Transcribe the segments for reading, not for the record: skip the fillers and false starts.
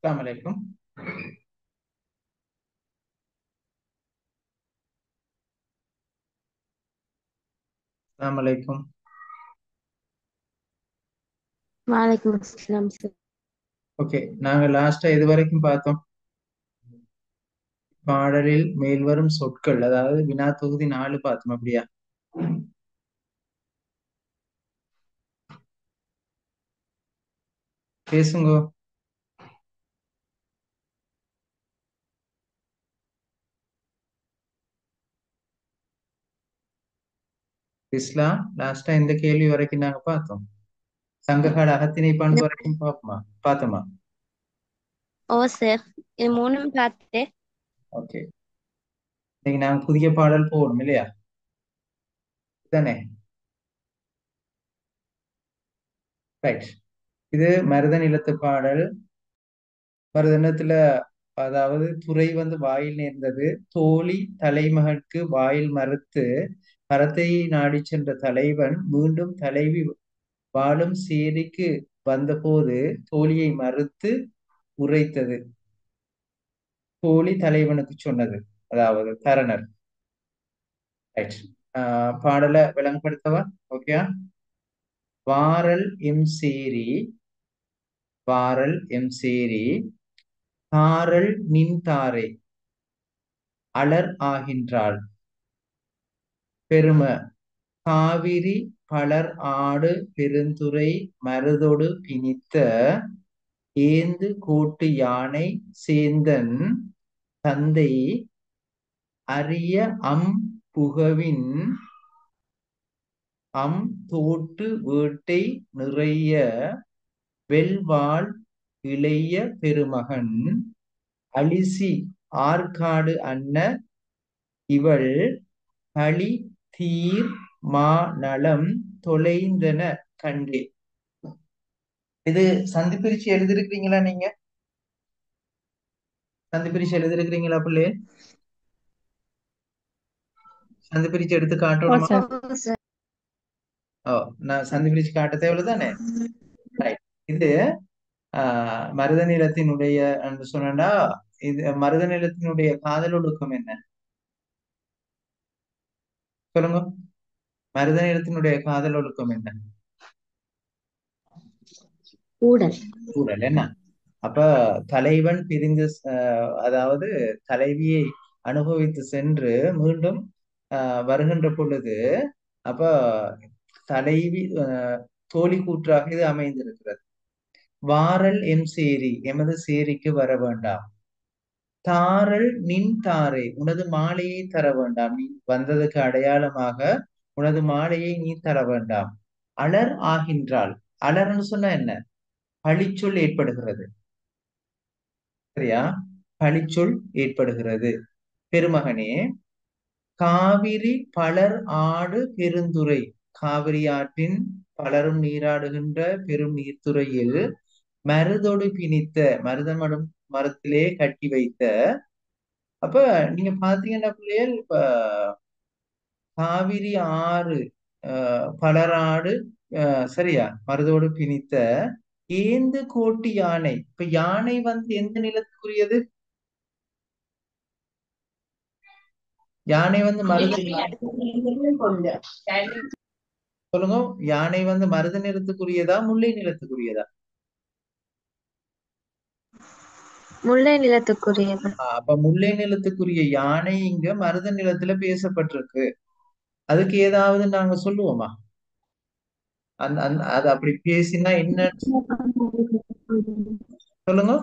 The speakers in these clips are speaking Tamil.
السلام عليكم. السلام عليكم. وعليكم السلام. ஓகே, நாங்க லாஸ்டா இது வரைக்கும் பார்த்தோம். பாடலில் மேல்வரும் சொற்கள், அதாவது வினா தொகுதி 4 பார்த்தோம். அப்படியா? பேசுங்க. இஸ்லாம் லாஸ்டா இந்த கேள்வி வரைக்கும் நாங்க பார்த்தோம். சங்ககால அகத்திணை பண்பு வரைக்கும் பார்த்தோமா? ஓ சார், இது மூணும் பார்த்துட்டு ஓகே, இன்னைக்கு நாங்க புதிய பாடல் போகணும் இல்லையா? தானே? ரைட். இது மருத நிலத்து பாடல். மருத நிலத்துல, அதாவது துறை வாயில் நேர்ந்தது. தோழி தலைமகற்கு வாயில் மறுத்து கரத்தை நாடி சென்ற தலைவன் மீண்டும் தலைவி வாழும் சேரிக்கு வந்தபோது தோழியை மறுத்து உரைத்தது. தோழி தலைவனுக்கு சொன்னது, அதாவது தரணர். ரைட். பாடலை விளங்கப்படுத்தவா? ஓகே. வாரல் எம் சேரி, வாரல் எம் சேரி, தாரல் நின் தாரை அலர் ஆகின்றாள் பெரும காவிரி பலர் ஆடு பெருந்துறை மருதொடு பிணித்த ஏந்து கோட்டு யானை சேந்தன் தந்தை அரிய அம் புகவின் அம் தோட்டு வேட்டை நிறைய வெல்வாள் இளைய பெருமகன் அலிசி ஆற்காடு அன்ன இவள் களி தீர் மா நலம் தொலைந்தன கண்டே. இது சந்தி பிரிச்சு எழுதிருக்கிறீங்களா? நீங்க சந்தி பிரிச்சு எழுதிருக்கிறீங்களா பிள்ளை? சந்தி பிரிச்சு எடுத்து ஓ காட்டணுமா? சார். ஓ, நான் சந்தி பிரிச்சு காட்ட தேவையில்ல தானே? ரைட். இது மருத நிலத்தினுடைய என்று சொன்னா, இது மருத நிலத்தினுடைய காதல் ஒழுக்கம் என்ன? சொல்லுங்க. மருத நிலத்தினுடைய காதல் ஒழுக்கம் என்ன? ஊடல். கூடல் என்ன? அப்ப தலைவன் பிரிந்து அதாவது தலைவியை அனுபவித்து சென்று மீண்டும் வருகின்ற பொழுது, அப்ப தலைவி தோழி கூற்றாக இது அமைந்திருக்கிறது. வாரல் எம் சேரி, எமது சேரிக்கு வர வேண்டாம். தாரல் நின் தாரை, உனது மாலையை தர வேண்டாம். நீ வந்ததுக்கு அடையாளமாக உனது மாலையை நீ தர வேண்டாம். அலர் ஆகின்றாள். அலர்ன்னு சொன்னா என்ன? பழிச்சொல் ஏற்படுகிறது. சரியா? பழிச்சொல் ஏற்படுகிறது. பெருமகனே, காவிரி பலர் ஆடு பெருந்துறை, காவிரி ஆற்றின் பலரும் நீராடுகின்ற பெரும் நீர்த்துறையில் மருதொடு பிணித்த, மருதமடும் மரத்திலே கட்டி வைத்த. அப்ப நீங்க பாத்தீங்கன்னா பிள்ளைகள், இப்ப காவிரி ஆறு பலராடு, சரியா, மருதோடு பிணித்த ஏந்து கோட்டி யானை. இப்ப யானை எந்த நிலத்துக்குரியது? யானை மருத, சொல்லுங்க. யானை மருத நிலத்துக்குரியதா முல்லை நிலத்துக்குரியதா? முல்லை நிலத்துக்குரியது. அப்ப முல்லை நிலத்துக்குரிய யானை இங்க மருத நிலத்துல பேசப்பட்டிருக்கு. அதுக்கு ஏதாவது நாங்க சொல்லுவோமா? அது அப்படி பேசினா என்ன? சொல்லுங்க.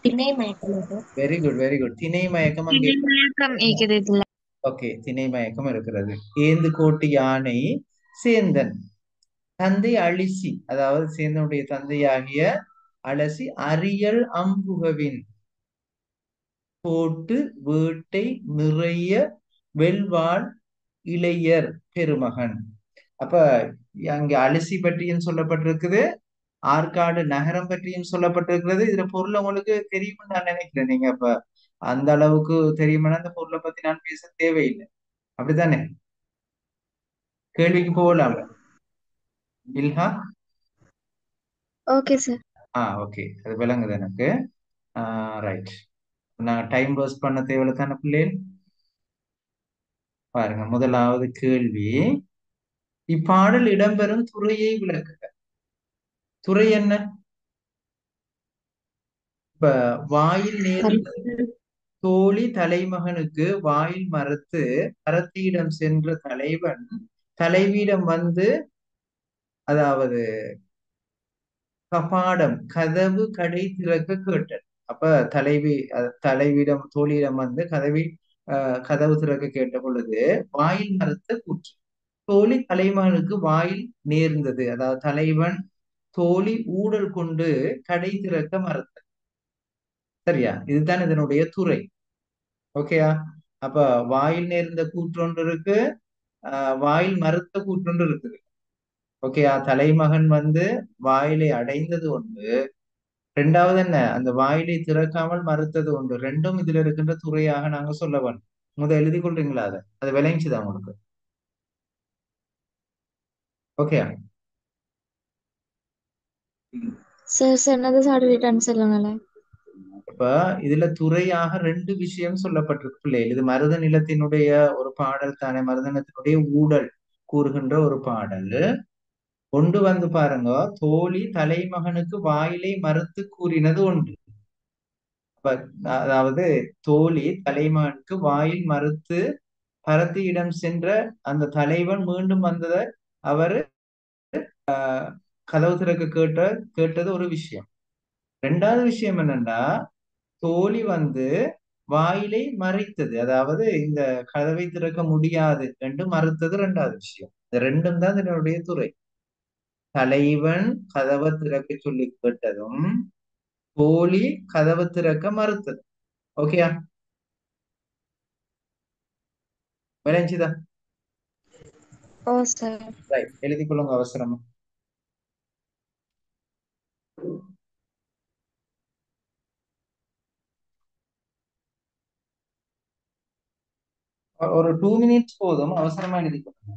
திணை மயக்கம். Very good, very good. திணை மயக்கம் அங்கே. திணை மயக்கம் ஏகிறது. ஓகே, திணை மயக்கம் இருக்கிறது. ஏந்து கோட்டு யானை சேந்தன் தந்தை அழிசி, அதாவது சேந்தனுடைய தந்தையாகிய அலசி அரியல் அம்புகவின் கோட்டு வேட்டை நிறைய வெல்வாள் இளையர் பெருமகன். அப்ப அங்க அலசி பற்றியும் சொல்லப்பட்டிருக்குது, ஆற்காடு நகரம் பற்றியும் சொல்லப்பட்டிருக்கிறது. இதுல பொருள் உங்களுக்கு தெரியும்னு நான் நினைக்கிறேன். நீங்க அப்ப அந்த அளவுக்கு தெரியுமானா அந்த பொருளை பத்தி நான் பேச தேவையில்லை. அப்படித்தானே? கேள்விக்கு போகலாம். இல்ஹா. Okay sir. ஓகே, அது விளங்குது எனக்கு. ரைட். நான் டைம் வேஸ்ட் பண்ண தேவையில்ல தானே பிள்ளைகள்? பாருங்க, முதலாவது கேள்வி. இப்பாடல் இடம்பெறும் துறையை விளக்குக. துறை என்ன? இப்ப வாயில் நேர்ந்த தோழி தலைமகனுக்கு வாயில் மறுத்து அரத்தியிடம் சென்ற தலைவன் தலைவியிடம் வந்து, அதாவது கபாடம் கதவு கடை திறக்க கேட்டது. அப்ப தலைவி தலைவியிடம் தோழியிடம் வந்து கதவு திறக்க கேட்ட பொழுது வாயில் மறுத்த கூற்று. தோழி தலைமகனுக்கு வாயில் நேர்ந்தது, அதாவது தலைவன் தோழி ஊடல் கொண்டு கடை திறக்க மறுத்தது. சரியா? இதுதான் இதனுடைய துறை. ஓகேயா? அப்ப வாயில் நேர்ந்த கூற்றொன்று இருக்கு, வாயில் மறுத்த கூற்றொன்று இருக்குது. ஓகேயா? தலைமகன் வந்து வாயிலை அடைந்தது ஒன்று, ரெண்டாவது என்ன, அந்த வாயிலை திறக்காமல் மறுத்தது ஒன்று. ரெண்டும் இதுல இருக்கின்ற துறையாக நாங்க சொல்ல வேண்டும். எழுதி கொள்றீங்களா? அது விளைஞ்சுதான் உங்களுக்கு. ஓகே. சார் சொன்னது சார்ட் சொல்லுங்களேன். இப்ப இதுல துறையாக ரெண்டு விஷயம் சொல்லப்பட்டிருக்கு பிள்ளைகள். இது மருத நிலத்தினுடைய ஒரு பாடல் தானே, மருத நிலத்தினுடைய ஊடல் கூறுகின்ற ஒரு பாடல். ஒன்று வந்து பாருங்க, தோழி தலைமகனுக்கு வாயிலை மறுத்து கூறினது ஒன்று. அப்ப அதாவது தோழி தலைமகனுக்கு வாயில் மறுத்து பரத்தியிடம் சென்ற அந்த தலைவன் மீண்டும் வந்ததை அவர் கதவு திறக்க கேட்டது ஒரு விஷயம். ரெண்டாவது விஷயம் என்னன்னா, தோழி வந்து வாயிலை மறைத்தது, அதாவது இந்த கதவை திறக்க முடியாது என்று மறுத்தது ரெண்டாவது விஷயம். இந்த ரெண்டும் தான் இதனுடைய துறை. தலைவன் கதவை திறக்க சொல்லி கேட்டதும் தோழி கதவை திறக்க மறுத்தது. ஓகேயா? விளைஞ்சுதா? ஓ சார். ரைட், எழுதி கொள்ளுங்க அவசரமா. ஒரு 2 மினிட்ஸ் போதும், அவசரமா எழுதி கொள்ளுங்க.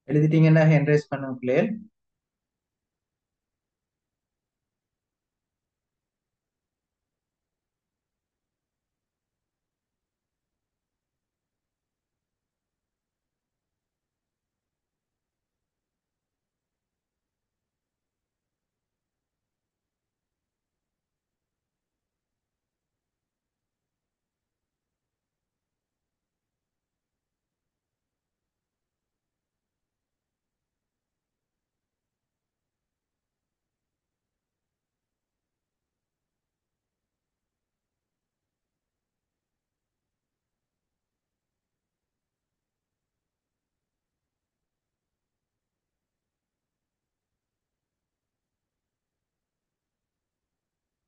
எழுதிட்டீங்கன்னா ஹேண்ட் ரைஸ் பண்ணுங்க பிள்ளைகள்.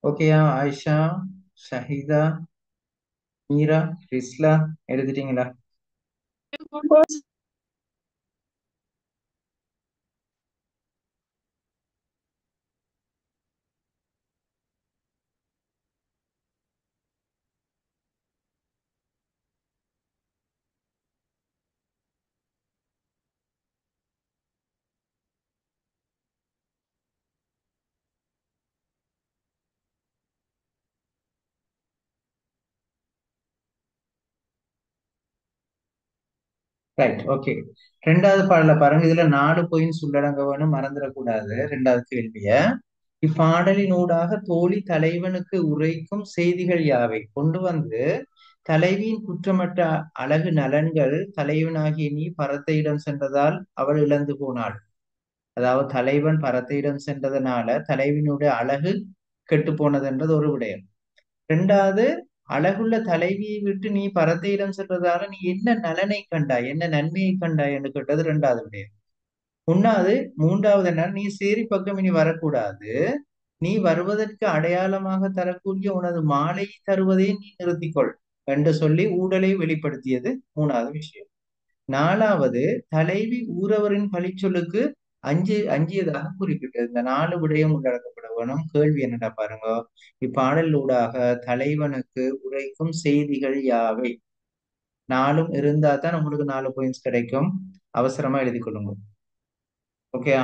ஓகேயா ஆயிஷா, ஷஹீதா, மீரா, ரிஸ்லா எழுதிட்டீங்களா? Right, okay. ரெண்டாவது பாடல பாருங்க. இதுல 4 பாயிண்ட்ஸ் உள்ளடங்க வேணும், மறந்துடக்கூடாது. ரெண்டாவது கேள்விய, இப்பாடலினூடாக தோழி தலைவனுக்கு உரைக்கும் செய்திகள் யாவை? கொண்டு வந்து, தலைவியின் குற்றமற்ற அழகு நலன்கள் தலைவனாகிய நீ பரத்தையிடம் சென்றதால் அவள் இழந்து போனாள். அதாவது தலைவன் பரத்தையிடம் சென்றதனால தலைவியினுடைய அழகு கெட்டு போனதுன்றது ஒரு விடயம். ரெண்டாவது, அழகுள்ள தலைவியை விட்டு நீ பரத்தையிடம் சென்றதால நீ என்ன நலனை கண்டாய், என்ன நன்மையை கண்டாய் என்று கேட்டது ரெண்டாவது விடயம். ஒன்னாவது, மூன்றாவது என்ன, நீ சேரி பக்கம் இனி வரக்கூடாது, நீ வருவதற்கு அடையாளமாக தரக்கூடிய உனது மாலையை தருவதை நீ நிறுத்திக்கொள் என்று சொல்லி ஊடலை வெளிப்படுத்தியது மூணாவது விஷயம். நாலாவது, தலைவி ஊரவரின் பழிச்சொல்லுக்கு அஞ்சியதாக குறிப்பிட்டது. இந்த 4 விடயம் உள்ளடக்கப்பட வேணும். கேள்வி என்னடா பாருங்க, இப்பாடலூடாக தலைவனுக்கு உரைக்கும் செய்திகள் யாவை? 4ம் இருந்தா தான் உங்களுக்கு 4 பாயிண்ட்ஸ் கிடைக்கும். அவசரமா எழுதி கொள்ளுங்க. ஓகே.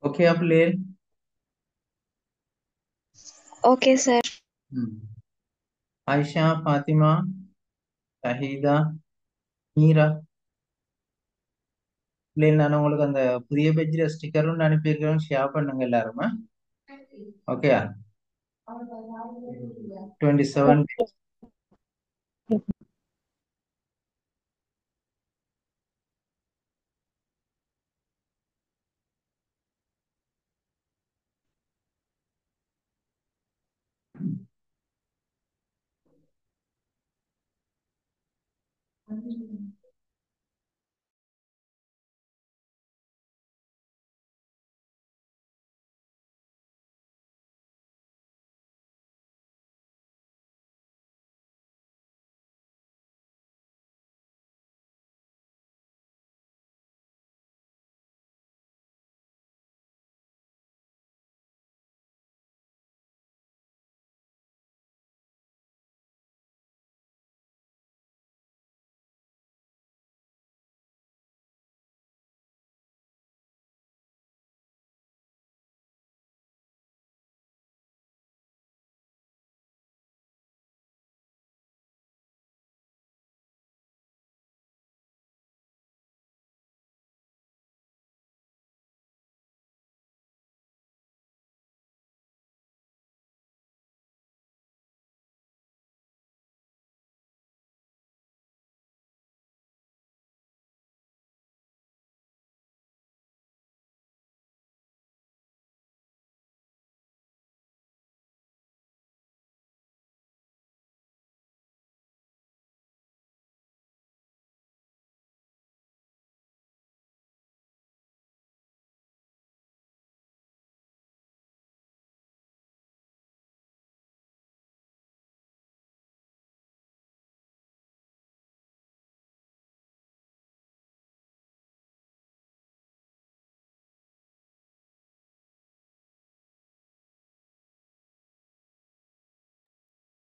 ஓகே பிள்ளைகள். Okay sir. ம். ஆயிஷா, ஃபாத்திமா, ஷஹீதா, மீரா பிள்ளைகள், நான் உங்களுக்கு அந்த புதிய பேஜ்ல ஸ்டிக்கரும் அனுப்பியிருக்கிறேன். ஷேர் பண்ணுங்க எல்லாருமா. ஓகேயா? 27.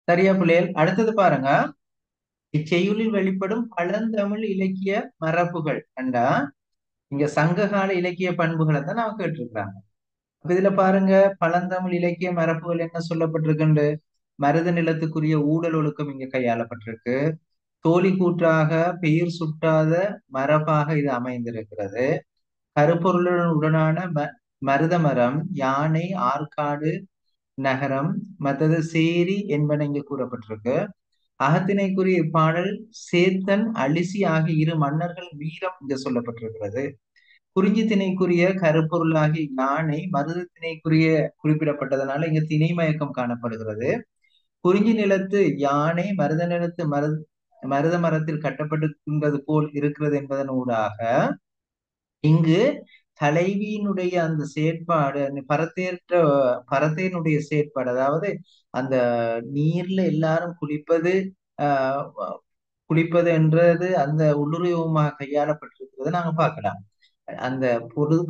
சரியா பிள்ளைகள்? அடுத்தது பாருங்க. இச்செய்யுளில் வெளிப்படும் பழந்தமிழ் இலக்கிய மரபுகள் கண்டா இங்க சங்ககால இலக்கிய பண்புகளை தான் நான் கேட்டிருக்கிறாங்க. அப்ப இதுல பாருங்க, பழந்தமிழ் இலக்கிய மரபுகள் என்ன சொல்லப்பட்டிருக்குண்டு. மருத நிலத்துக்குரிய ஊடல் ஒழுக்கம் இங்க கையாளப்பட்டிருக்கு. தோழி கூற்றாக பெயர் சுட்டாத மரபாக இது அமைந்திருக்கிறது. கருப்பொருளுடனான மருத மரம், யானை, ஆற்காடு நகரம், மற்றது சேரி என்பன இங்க கூறப்பட்டிருக்கு. அகத்திணைக்குரிய இப்பாடல் சேத்தன், அலிசி ஆகிய இரு மன்னர்கள் வீரம் இங்க சொல்லப்பட்டிருக்கிறது. குறிஞ்சி திணைக்குரிய கருப்பொருளாகிய யானை மருத திணைக்குரிய குறிப்பிடப்பட்டதனால இங்க திணை மயக்கம் காணப்படுகிறது. குறிஞ்சி நிலத்து யானை மருத நிலத்து மருத மரத்தில் கட்டப்பட்டிருக்கின்றது போல் இருக்கிறது என்பதன் ஊடாக இங்கு தலைவியினுடைய அந்த செயற்பாடு, அந்த பரத்தையினுடைய செயற்பாடு, அதாவது அந்த நீர்ல எல்லாரும் ஆஹ் குளிப்பது என்றது அந்த உள்ளுருவமாக கையாளப்பட்டிருக்கிறத நாங்க பார்க்கலாம். அந்த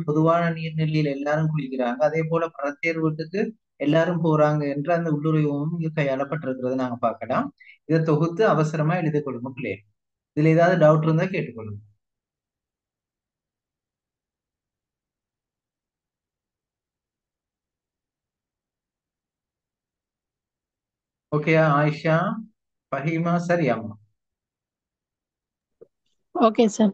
பொதுவான நீர்நிலையில் எல்லாரும் குளிக்கிறாங்க, அதே போல பரத்தேர் வீட்டுக்கு எல்லாரும் போறாங்க என்று அந்த உள்ளுருவமும் இங்கு கையாளப்பட்டிருக்கிறத நாங்க பார்க்கலாம். இதை தொகுத்து அவசரமா எழுதி கொள்ளுங்க பிள்ளைகள். இதுல ஏதாவது டவுட் இருந்தா கேட்டுக்கொள்ளுங்க. ஓகேயா ஆயிஷா, ஃபஹீமா? சரியாம்மா. Okay sir.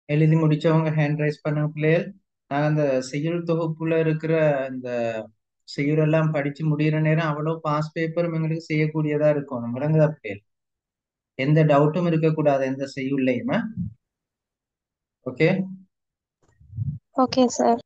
எழுதி முடிச்சவங்க ஹேண்ட் ரைஸ் பண்ணுங்க பிள்ளைகள். நாங்க அந்த செய்யுள் தொகுப்புல இருக்கிற அந்த செய்யுளெல்லாம் படிச்சு முடியிற நேரம் அவ்வளவு பாஸ் பேப்பரும் எங்களுக்கு செய்யக்கூடியதா இருக்கும். விளங்குதா பிள்ளைகள்? எந்த டவுட்டும் இருக்கக்கூடாது எந்த செய்யுள்ளையுமே. Okay. Okay sir.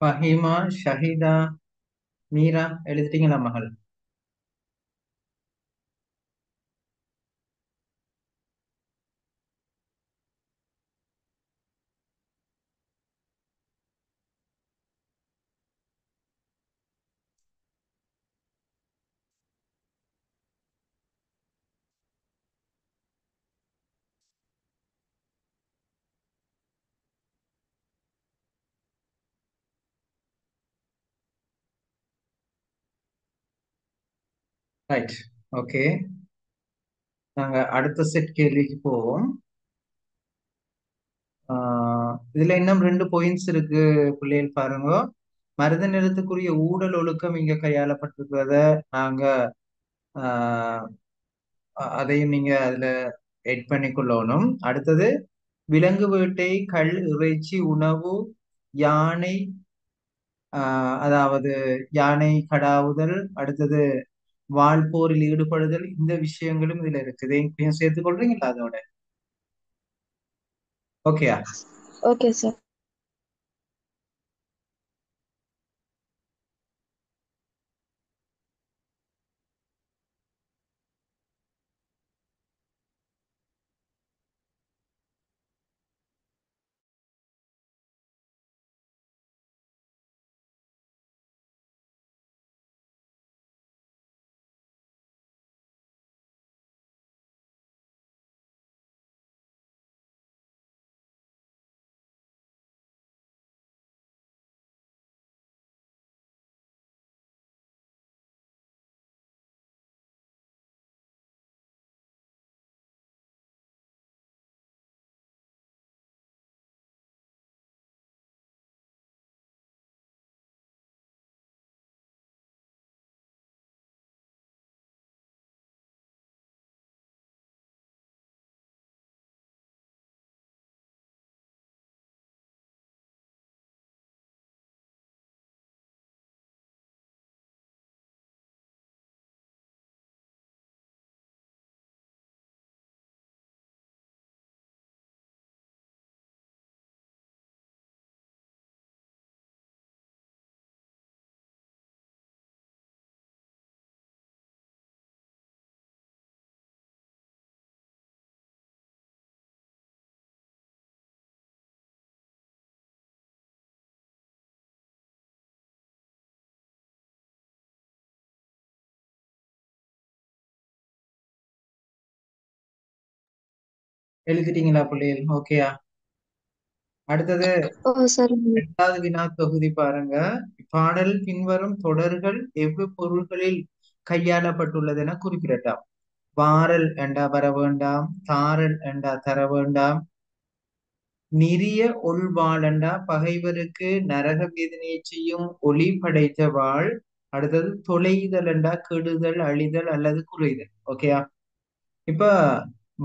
Fahima, Shahida, Meera எழுதிட்டீங்களா மகள்? ரைட். ஓகே. நாங்க அடுத்த செட் கேள்விக்கு போவோம். இதுல இன்னும் 2 பாயிண்ட்ஸ் இருக்கு பிள்ளைகள் பாருங்க. மருத நிறத்துக்குரிய ஊடல் ஒழுக்கம் இங்க கையாளப்பட்டிருக்கிறத நாங்க ஆஹ் அதையும் நீங்க அதுல எட் பண்ணிக்கொள்ளணும். அடுத்தது விலங்கு வேட்டை, கள் இறைச்சி உணவு, யானை, அதாவது யானை கடாவுதல், அடுத்தது வாள் போரில் ஈடுபடுதல், இந்த விஷயங்களும் இதுல இருக்குது. இப்பயும் சேர்த்துக் கொள்றீங்களா அதோட? ஓகேயா? Okay sir. எழுதிட்டீங்களா பிள்ளைகள்? ஓகேயா? அடுத்தது ஓ சரி. 2வது வினா தொகுதி பாருங்க. பாடல் பின்வரும் தொடர்கள் எவ்வு பொருள்களில் கையாளப்பட்டுள்ளது என குறிப்பிடட்டாம். வாரல் என்றா வர வேண்டாம், தாரல் என்றா தர வேண்டாம், நிறிய ஒள்வாளண்டா பகைவருக்கு நரக வேதனையை செய்யும் ஒளி படைத்த வாழ். அடுத்தது தொலைதல் என்றா கெடுதல், அழிதல் அல்லது குறைதல். ஓகேயா? இப்ப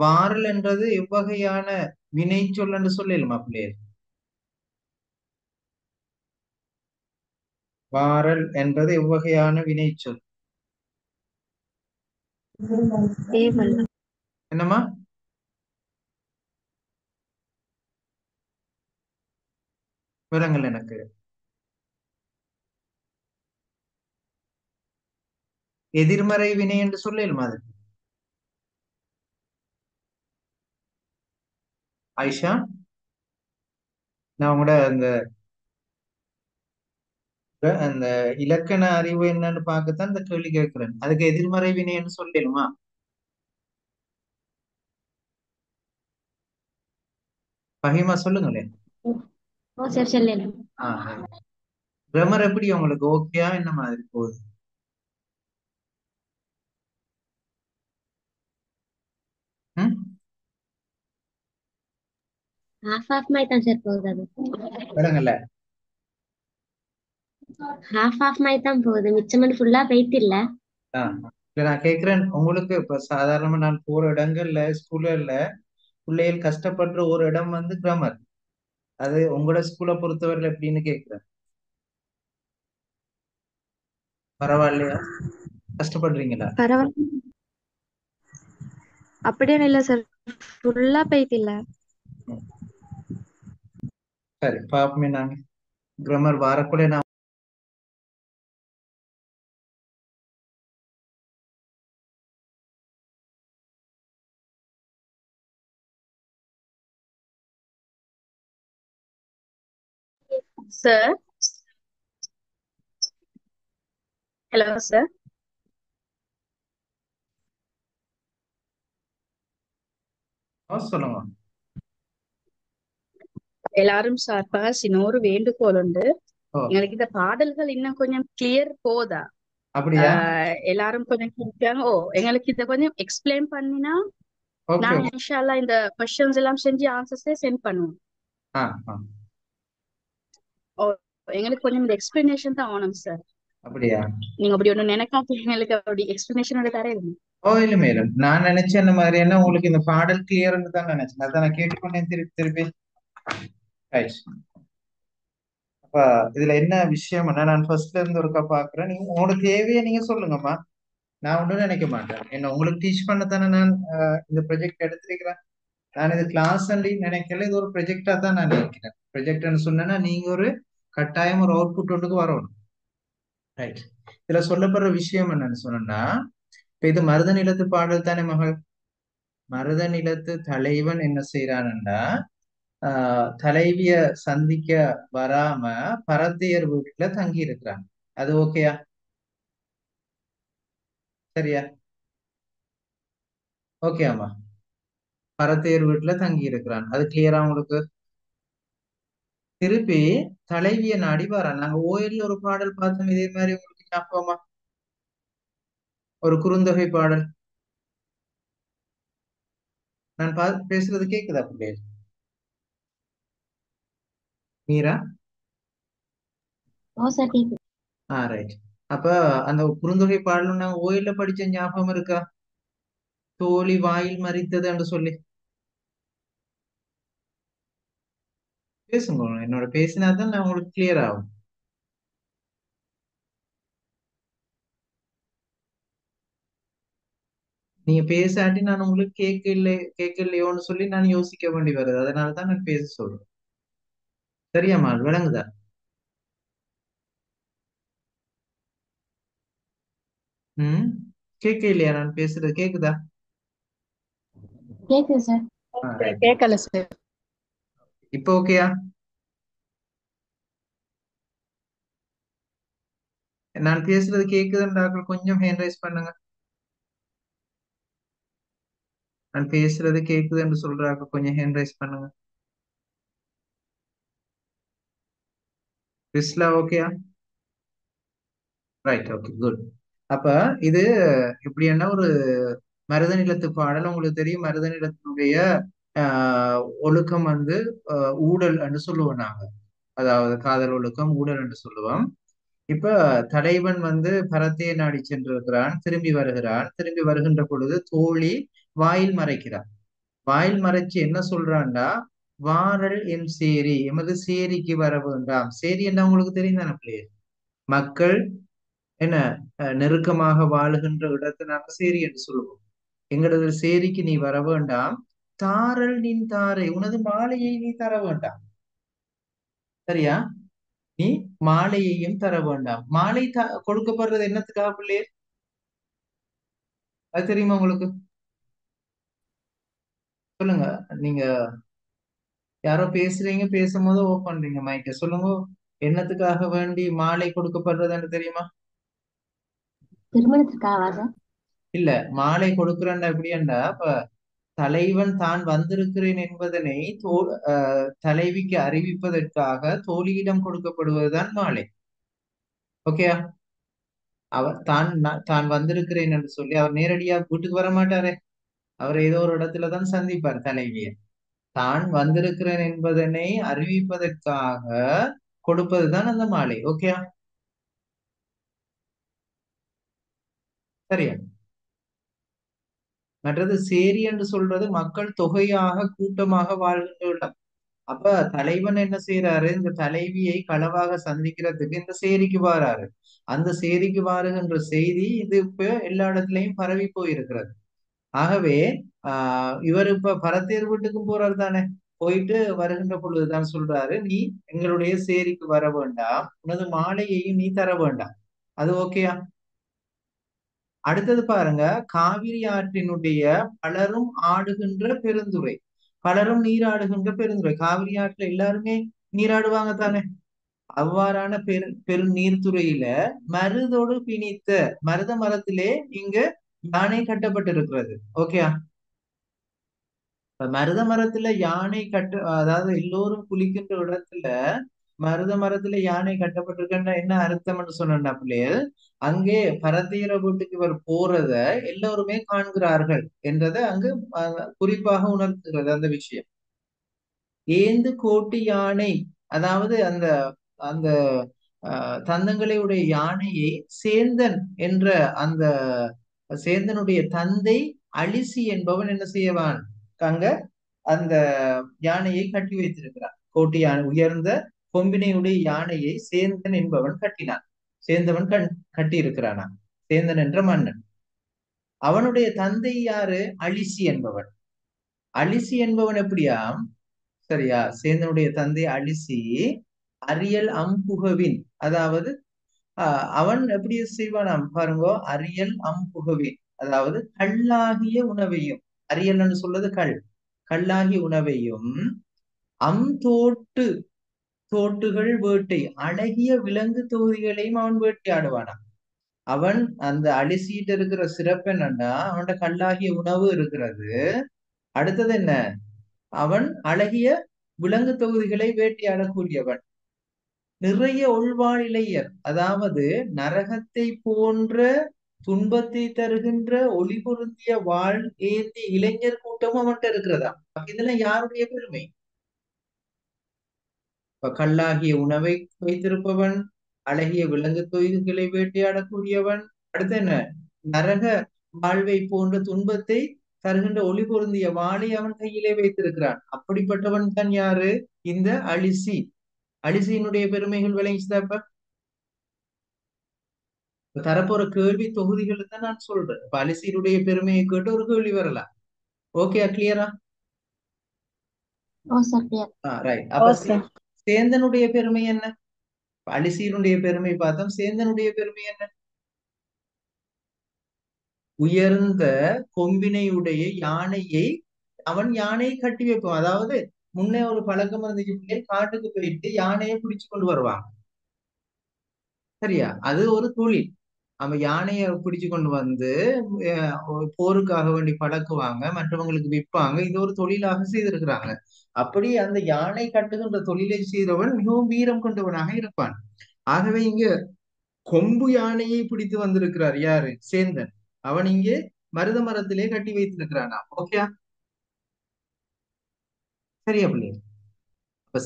வாரல் என்றது எவ்வகையான வினை சொல் என்று சொல்லலுமா பிள்ளைகள்? வாரல் என்பது எவ்வகையான வினைச்சொல்? ஏவல். என்னம்மா? விலங்கல் எனக்கு. எதிர்மறை வினை என்று சொல்லலுமா அது? ஆயிஷா, நான் உங்களோட அந்த அந்த இலக்கண அறிவு என்னன்னு பார்க்கத்தான் இந்த கேள்வி கேட்கிறேன். அதுக்கு எதிர்மறை வினை என்று சொல்லலுமா? பகிமா சொல்லுங்களேன். ஓ சரி சொல்லு. கிராமர் எப்படி உங்களுக்கு ஓகேயா என்ன மாதிரி போகுது? ம்? ஹாஃப் ஆஃப் மாதிரி தான் சார் போகுது அது. விலங்கல்ல. ஹாஃப் ஆஃப் மாதிரி தான் போகுது, மிச்சம் ஃபுல்லா போயிட்டு இல்ல. ஆஹ் இல்ல, நான் கேட்கிறேன் உங்களுக்கு. இப்ப சாதாரணமா நான் போற இடங்கள்ல ஸ்கூல்ல பிள்ளைகள் கஷ்டப்படுற ஒரு இடம் வந்து கிராமர். அது உங்களோட ஸ்கூலை பொறுத்தவரையில எப்படின்னு கேட்கிறேன். பரவாயில்லையா? கஷ்டப்படுறீங்களா? பரவாயில்ல. அப்படியே இல்ல சார், ஃபுல்லா போயிட்டு இல்ல. ம். சரி, பாப்போமே. நாங்க கிராமர் வாரக்குள்ள நான் Sir, hello sir. சொல்லுங்க. எல்லாரும் சார்பாக இன்னொரு வேண்டுகோள் உண்டு. ஓ, எங்களுக்கு இந்த பாடல்கள் இன்னும் கொஞ்சம் கிளியர் போதா? அப்படியா? எல்லாரும் கொஞ்சம் கேட்காங்க. ஓ, எங்களுக்கு இத கொஞ்சம் எக்ஸ்பிளைன் பண்ணினா ஓகே. நாங்க இன்ஷால்லா இந்த கொஸ்டின்ஸ் எல்லாம் செஞ்சு ஆன்சர்ஸே சென்ட் பண்ணுவோம். ஆ ஆ. ஓ, எங்களுக்கு கொஞ்சம் இந்த எக்ஸ்பிளனேஷன் தான் ஆகணும் சார். அப்படியா? நீங்க அப்படி ஒண்ணு நினைக்காம எங்களுக்கு அப்படி எக்ஸ்பிளனேஷனோட தரேன். ஓ, இல்ல மேலும் நான் நினைச்சேன் இந்த மாதிரி என்ன உங்களுக்கு இந்த பாடல் கிளியர்னு தான் நினைச்சேன். அதான் நான் கேட்டுக்கொண்டேன் திருப்பி திருப்பி. Right. அப்ப இதுல என்ன விஷயம்னா, நான் ஃபர்ஸ்ட்ல இருந்து ஒருக்கா பாக்குறேன். நீங்க உங்களோட தேவையை நீங்க சொல்லுங்கம்மா. நான் ஒன்றும் நினைக்க மாட்டேன். என்ன உங்களுக்கு டீச் பண்ண தானே நான் இந்த ப்ரொஜெக்ட் எடுத்திருக்கிறேன். நான் இது கிளாஸ் நினைக்கல, இது ஒரு ப்ரொஜெக்டா தான் நான் நினைக்கிறேன். ப்ரொஜெக்ட்னு சொன்னேன்னா நீங்க ஒரு கட்டாயம் ஒரு அவுட்புட் ஒன்றுக்கு வரணும். ரைட். இதுல சொல்லப்படுற விஷயம் என்னன்னு சொன்னா, இப்ப இது மருத நிலத்து பாடல் தானே மகள். மருத நிலத்து தலைவன் என்ன செய்யறான்டா, தலைவிய சந்திக்க வராம பரத்தையர் வீட்டுல தங்கி இருக்கிறான். அது ஓகேயா? சரியா? ஓகேயாம்மா. பரத்தையர் வீட்டுல தங்கி இருக்கிறான், அது கிளியரா உங்களுக்கு? திருப்பி தலைவிய நாடி வரான். நாங்க ஓயல்ல ஒரு பாடல் பார்த்தோம் இதே மாதிரி, உங்களுக்கு ஞாபகமா? ஒரு குறுந்தொகை பாடல். நான் பேசுறது கேக்குதா பிள்ளை? மீரா? ஓ சார் கேக்குது. ரைட். அப்ப அந்த குறுந்தொகை பாடலும் நாங்க ஓயில படிச்ச ஞாபகம் இருக்கா? தோழி வாயில் மறித்தது என்று சொல்லி. பேசுங்க, என்னோட பேசினாதான் நான் உங்களுக்கு கிளியர் ஆகும். நீங்க பேசாட்டி நான் உங்களுக்கு கேட்கலையோன்னு சொல்லி நான் யோசிக்க வேண்டி வருது. அதனாலதான் நான் பேச சொல்றேன். சரியாம்மா? விளங்குதா? ம். கேட்க இல்லையா நான் பேசுறது? கேக்குதா? கேக்குது சார். ரைட். கேட்கல சார். இப்போ ஓகேயா? நான் பேசுறது கேக்குதுன்றாக்கள் கொஞ்சம் ஹேண்ட் ரைஸ் பண்ணுங்க. நான் பேசுறது கேக்குதுன்னு சொல்றாங்க, கொஞ்சம் ஹேண்ட் ரைஸ் பண்ணுங்க. ரிஸ்லா ஓகேயா? Right, okay, good. அப்ப இது எப்படின்னா ஒரு மருத நிலத்து பாடல். உங்களுக்கு தெரியும் மருத நிலத்தினுடைய ஒழுக்கம் வந்து ஊடல் என்று சொல்லுவோம் நாங்க. அதாவது காதல் ஒழுக்கம் ஊடல் என்று சொல்லுவோம். இப்ப தலைவன் வந்து பரத்தையை நாடி சென்றிருக்கிறான், திரும்பி வருகிறான். திரும்பி வருகின்ற பொழுது தோழி வாயில் மறைக்கிறான். வாயில் மறைச்சு என்ன சொல்றான்டா, வாரல் எம் சேரி, எமது சேரிக்கு வர வேண்டாம். சேரி என்ன உங்களுக்கு தெரியும் தானே பிள்ளையே? மக்கள் என்ன நெருக்கமாக வாழுகின்ற இடத்தை நாம சேரி என்று சொல்லுவோம். எங்களது சேரிக்கு நீ வர வேண்டாம். தாரல் நின் தாரை, உனது மாலையை நீ தர வேண்டாம். சரியா? நீ மாலையையும் தர வேண்டாம். மாலை கொடுக்கப்படுறது என்னத்துக்காக பிள்ளையே? அது தெரியுமா உங்களுக்கு? சொல்லுங்க. நீங்க யாரோ பேசுறீங்க, பேசும்போது ஓப் பண்றீங்க மைக்க. சொல்லுங்க, என்னத்துக்காக வேண்டி மாலை கொடுக்கப்படுறதுன்னு தெரியுமா? திருமணத்திற்காக சார்? இல்ல, மாலை கொடுக்குறேன்டா எப்படியாண்டா, இப்ப தலைவன் தான் வந்திருக்கிறேன் என்பதனை தலைவிக்கு அறிவிப்பதற்காக தோழியிடம் கொடுக்கப்படுவதுதான் மாலை. ஓகேயா? அவர் தான் வந்திருக்கிறேன் என்று சொல்லி அவர் நேரடியா வீட்டுக்கு வர மாட்டாரே, அவர் ஏதோ ஒரு இடத்துலதான் சந்திப்பார் தலைவியை. தான் வந்திருக்கிறேன் என்பதனை அறிவிப்பதற்காக கொடுப்பதுதான் அந்த மாலை. ஓகேயா? சரியா? மற்றது சேரி என்று சொல்றது மக்கள் தொகையாக கூட்டமாக வாழ்கின்ற இடம். அப்ப தலைவன் என்ன செய்யறாரு, இந்த தலைவியை களவாக சந்திக்கிறதுக்கு இந்த சேரிக்கு வாராரு. அந்த சேரிக்கு வாருகின்ற செய்தி இது இப்ப எல்லா இடத்துலயும் பரவி போயிருக்கிறது. ஆகவே இவர் இப்ப பரத்தேர் வீட்டுக்கும் போறாரு தானே. போயிட்டு வருகின்ற பொழுதுதான் சொல்றாரு, நீ எங்களுடைய சேரிக்கு வர வேண்டாம், உனது மாலையையும் நீ தர வேண்டாம். அது ஓகேயா? அடுத்தது பாருங்க, காவிரி ஆற்றினுடைய பலரும் ஆடுகின்ற பெருந்துறை, பலரும் நீராடுகின்ற பெருந்துறை. காவிரி ஆற்றுல எல்லாருமே நீராடுவாங்க தானே. அவ்வாறான பெரு நீர்த்துறையில மருதோடு பிணித்த, மருத மரத்திலே இங்க யானை கட்டப்பட்டிருக்கிறது. ஓகே. மருத மரத்துல யானை அதாவது எல்லோரும் குளிக்கின்ற இடத்துல மருத மரத்துல யானை கட்டப்பட்டிருக்குன்னா என்ன அர்த்தம்னு சொன்னா பிள்ளைகள், அங்கே பரதீர வீட்டுக்கு இவர் போறத எல்லோருமே காண்கிறார்கள் என்றதை அங்கு குறிப்பாக உணர்த்துகிறது அந்த விஷயம். ஏந்து கோட்டி யானை, அதாவது அந்த அந்த தந்தங்களை உடைய யானையை சேந்தன் என்ற அந்த சேந்தனுடைய தந்தை அலிசி என்பவன் என்ன செய்யவான், அங்க அந்த யானையை கட்டி வைத்திருக்கிறான். கோட்டி யானை, உயர்ந்த கொம்பினையுடைய யானையை சேந்தன் என்பவன் கட்டினான். சேந்தவன் கட்டி இருக்கிறானா, சேந்தன் என்ற மன்னன். அவனுடைய தந்தை யாரு, அலிசி என்பவன். அலிசி என்பவன் எப்படியாம், சரியா, சேந்தனுடைய தந்தை அலிசி அரியல் அம்புகவின், அதாவது அவன் எப்படி செய்வானாம் பாருங்க, அரியல் அம்புகவின், அதாவது கல்லாகிய உணவையும், அரியல்னு சொல்றது கல், கல்லாகிய உணவையும் தோட்டு, தோட்டுகள் வேட்டை, அழகிய விலங்கு தொகுதிகளையும் அவன் வேட்டையாடுவானாம். அவன் அந்த அலிசிட்டு இருக்கிற சிறப்பு என்னன்னா, அவனோட கல்லாகிய உணவு இருக்கிறது. அடுத்தது என்ன, அவன் அழகிய விலங்கு தொகுதிகளை வேட்டையாடக்கூடியவன். நிறைய உள்வாழ் இளையர், அதாவது நரகத்தை போன்ற துன்பத்தை தருகின்ற ஒளி பொருந்திய வாழ் ஏந்திய இளைஞர் கூட்டமும் அவன்கிட்ட இருக்கிறதா. இதெல்லாம் யாருடைய பெருமை? கல்லாகிய உணவை வைத்திருப்பவன், அழகிய விலங்கு தொகுதிகளை வேட்டையாடக்கூடியவன். அடுத்து என்ன, நரக வாழ்வை போன்ற துன்பத்தை தருகின்ற ஒளி பொருந்திய வாளை அவன் கையிலே வைத்திருக்கிறான். அப்படிப்பட்டவன் தான் யாரு, இந்த அலிசி. அலிசியினுடைய பெருமைகள் விளங்கிச்சுதாப்ப. தரப்போற கேள்வி தொகுதிகள் தான் நான் சொல்றேன். இப்ப அலிசியினுடைய பெருமையை கேட்டு ஒரு கேள்வி வரலாம். ஓகே, கிளியரா? ஓ சார், கிளியர். ரைட். அப்ப சேந்தனுடைய பெருமை என்ன? அலிசியினுடைய பெருமை பார்த்தோம், சேந்தனுடைய பெருமை என்ன? உயர்ந்த கொம்பினையுடைய யானையை, அவன் யானையை கட்டி வைப்பான். அதாவது முன்னே ஒரு பழக்கம் இருந்துச்சு, காட்டுக்கு போயிட்டு யானையை பிடிச்சு கொண்டு வருவாங்க. சரியா? அது ஒரு தொழில். அவன் யானையை பிடிச்சு கொண்டு வந்து போருக்காக வேண்டி பழக்குவாங்க, மற்றவங்களுக்கு விற்பாங்க. இது ஒரு தொழிலாக செய்திருக்கிறாங்க. அப்படி அந்த யானை கட்டுகின்ற தொழிலை செய்தவன் மிகவும் வீரம் கொண்டவனாக இருப்பான். ஆகவே இங்க கொம்பு யானையை பிடித்து வந்திருக்கிறார் யாரு? சேந்தன். அவன் இங்கே மருத மரத்திலே கட்டி வைத்திருக்கிறானா. ஓகே, சரியா பிள்ளை? அப்ப